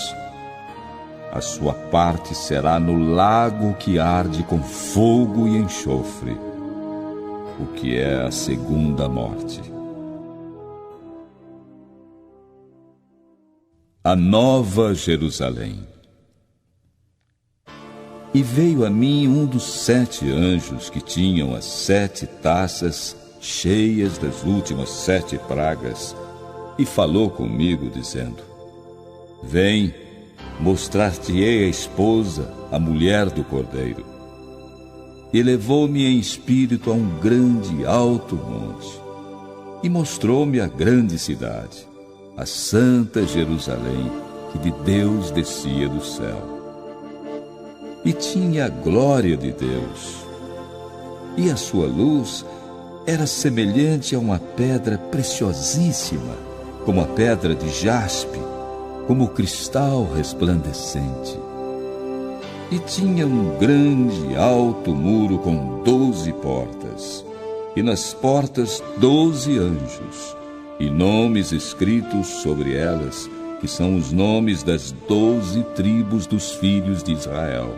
Speaker 1: a sua parte será no lago que arde com fogo e enxofre, o que é a segunda morte. A Nova Jerusalém. E veio a mim um dos 7 anjos que tinham as 7 taças cheias das últimas 7 pragas, e falou comigo, dizendo: Vem, mostrar-te-ei a esposa, a mulher do Cordeiro. E levou-me em espírito a um grande alto monte, e mostrou-me a grande cidade, a santa Jerusalém, que de Deus descia do céu. E tinha a glória de Deus, e a sua luz era semelhante a uma pedra preciosíssima, como a pedra de jaspe, como cristal resplandecente. E tinha um grande alto muro com 12 portas, e nas portas 12 anjos, e nomes escritos sobre elas, que são os nomes das 12 tribos dos filhos de Israel.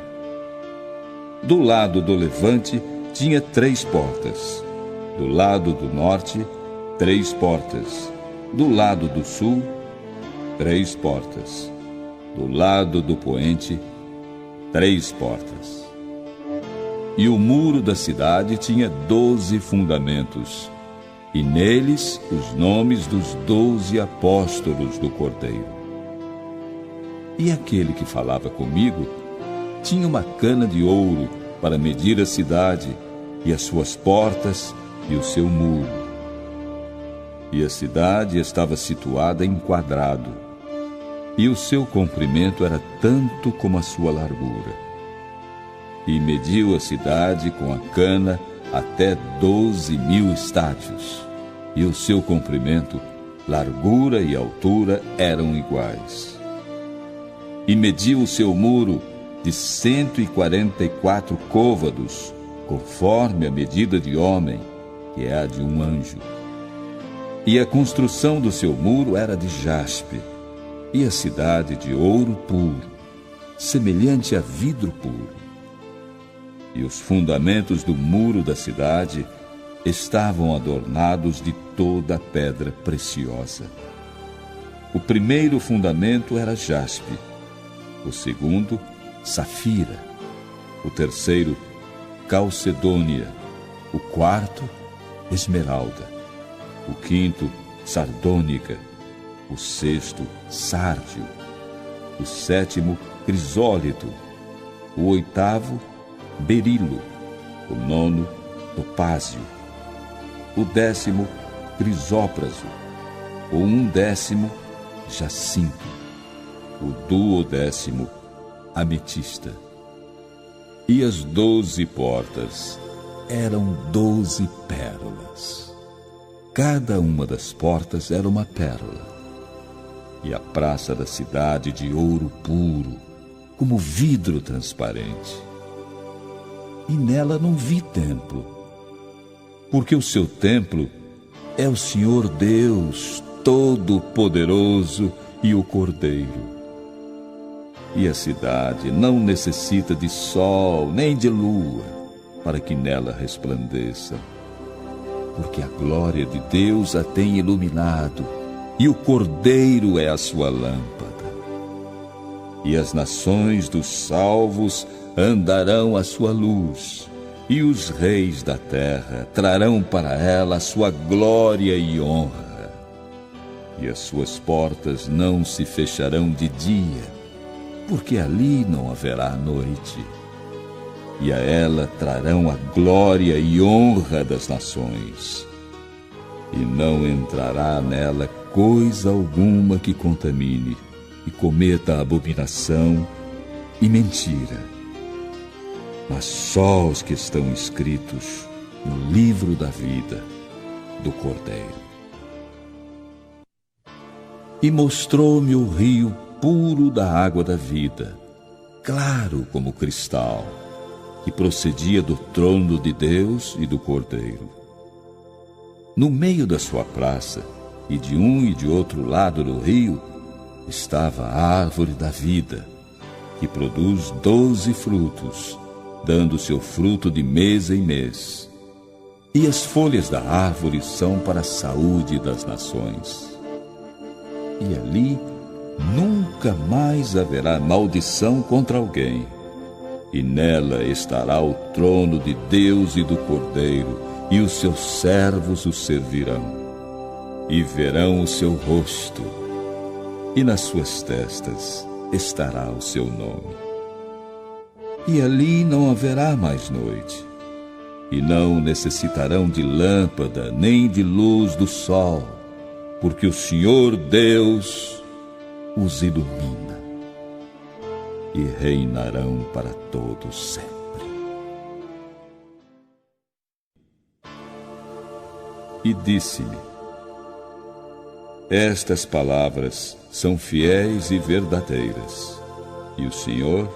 Speaker 1: Do lado do levante tinha 3 portas, do lado do norte 3 portas, do lado do sul 3 portas, do lado do poente 3 portas. E o muro da cidade tinha 12 fundamentos, e neles os nomes dos 12 apóstolos do Cordeiro. E aquele que falava comigo tinha uma cana de ouro para medir a cidade, e as suas portas e o seu muro. E a cidade estava situada em quadrado, e o seu comprimento era tanto como a sua largura. E mediu a cidade com a cana até 12.000 estádios, e o seu comprimento, largura e altura eram iguais. E mediu o seu muro de 144 côvados, conforme a medida de homem, que é a de um anjo. E a construção do seu muro era de jaspe, e a cidade de ouro puro, semelhante a vidro puro. E os fundamentos do muro da cidade estavam adornados de toda a pedra preciosa. O primeiro fundamento era jaspe, o segundo, safira, o terceiro, calcedônia, o quarto, esmeralda, o quinto, sardônica, o sexto, sárdio, o sétimo, crisólito, o oitavo, berilo, o nono, topázio, o 10º, crisópraso, o 11º, jacinto, o 12º, ametista. E as 12 portas eram 12 pérolas. Cada uma das portas era uma pérola. E a praça da cidade de ouro puro, como vidro transparente. E nela não vi templo, porque o seu templo é o Senhor Deus Todo-Poderoso e o Cordeiro. E a cidade não necessita de sol nem de lua para que nela resplandeça, porque a glória de Deus a tem iluminado e o Cordeiro é a sua lâmpada. E as nações dos salvos andarão à sua luz, e os reis da terra trarão para ela a sua glória e honra. E as suas portas não se fecharão de dia, porque ali não haverá noite. E a ela trarão a glória e honra das nações. E não entrará nela coisa alguma que contamine, e cometa abominação e mentira. Mas só os que estão escritos no livro da vida do Cordeiro. E mostrou-me o rio puro da água da vida, claro como cristal, que procedia do trono de Deus e do Cordeiro. No meio da sua praça, e de um e de outro lado do rio, estava a árvore da vida, que produz 12 frutos, dando seu fruto de mês em mês. E as folhas da árvore são para a saúde das nações. E ali nunca mais haverá maldição contra alguém. E nela estará o trono de Deus e do Cordeiro, e os seus servos o servirão. E verão o seu rosto, e nas suas testas estará o seu nome. E ali não haverá mais noite, e não necessitarão de lâmpada, nem de luz do sol, porque o Senhor Deus os ilumina, e reinarão para todos sempre. E disse-me: estas palavras são fiéis e verdadeiras, e o Senhor,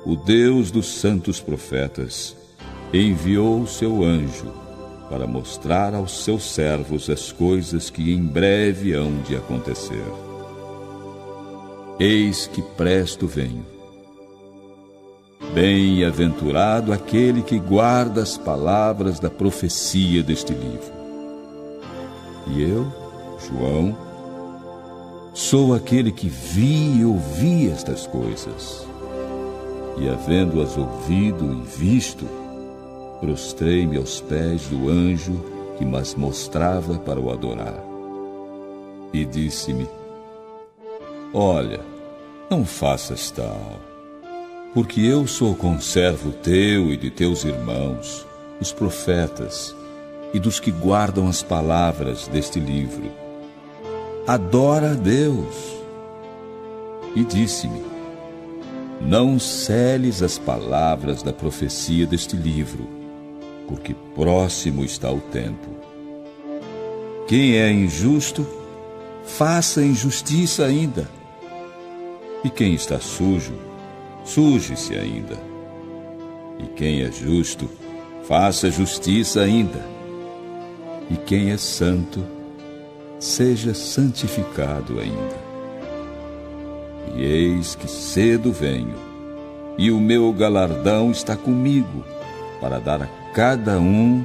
Speaker 1: o Deus dos santos profetas, enviou o seu anjo para mostrar aos seus servos as coisas que em breve hão de acontecer. Eis que presto venho. Bem-aventurado aquele que guarda as palavras da profecia deste livro. E eu, João, sou aquele que vi e ouvi estas coisas. E havendo-as ouvido e visto, prostrei-me aos pés do anjo que mas mostrava para o adorar. E disse-me: olha, não faças tal, porque eu sou conservo teu e de teus irmãos, os profetas, e dos que guardam as palavras deste livro. Adora a Deus. E disse-me: não seles as palavras da profecia deste livro, porque próximo está o tempo. Quem é injusto, faça injustiça ainda. E quem está sujo, suje-se ainda. E quem é justo, faça justiça ainda. E quem é santo, seja santificado ainda. E eis que cedo venho, e o meu galardão está comigo, para dar a cada um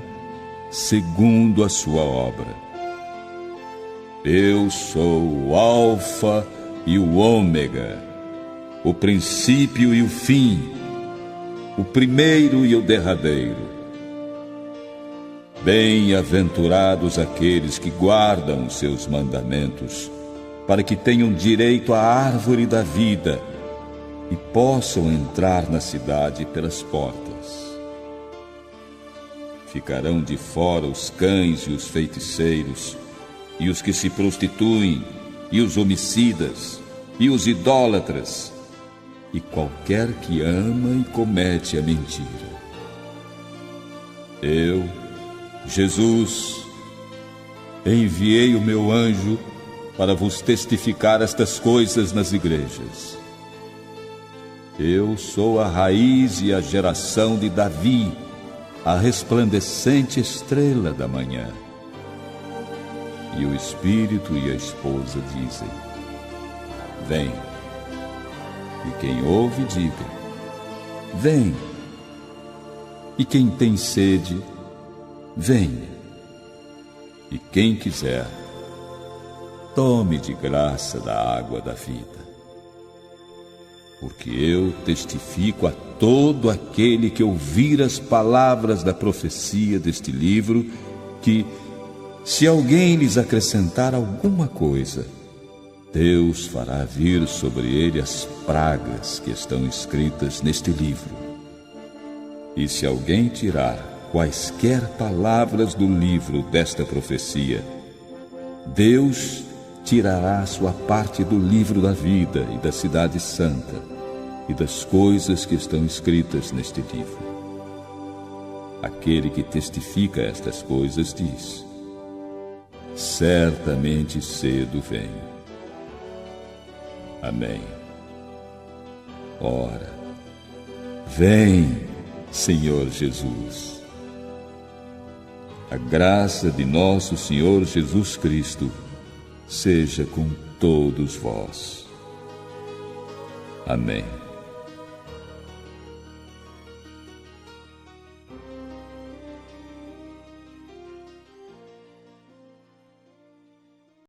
Speaker 1: segundo a sua obra. Eu sou o Alfa e o Ômega, o princípio e o fim, o primeiro e o derradeiro. Bem-aventurados aqueles que guardam os seus mandamentos, para que tenham direito à árvore da vida e possam entrar na cidade pelas portas. Ficarão de fora os cães e os feiticeiros, e os que se prostituem, e os homicidas, e os idólatras, e qualquer que ama e comete a mentira. Eu, Jesus, enviei o meu anjo para vos testificar estas coisas nas igrejas. Eu sou a raiz e a geração de Davi, a resplandecente estrela da manhã. E o Espírito e a esposa dizem: vem. E quem ouve, diga: vem. E quem tem sede, venha. E quem quiser, tome de graça da água da vida. Porque eu testifico a todo aquele que ouvir as palavras da profecia deste livro, que, se alguém lhes acrescentar alguma coisa, Deus fará vir sobre ele as pragas que estão escritas neste livro. E se alguém tirar quaisquer palavras do livro desta profecia, Deus tirará sua parte do livro da vida e da cidade santa e das coisas que estão escritas neste livro. Aquele que testifica estas coisas diz: certamente cedo venho. Amém. Ora, vem, Senhor Jesus. A graça de nosso Senhor Jesus Cristo seja com todos vós. Amém.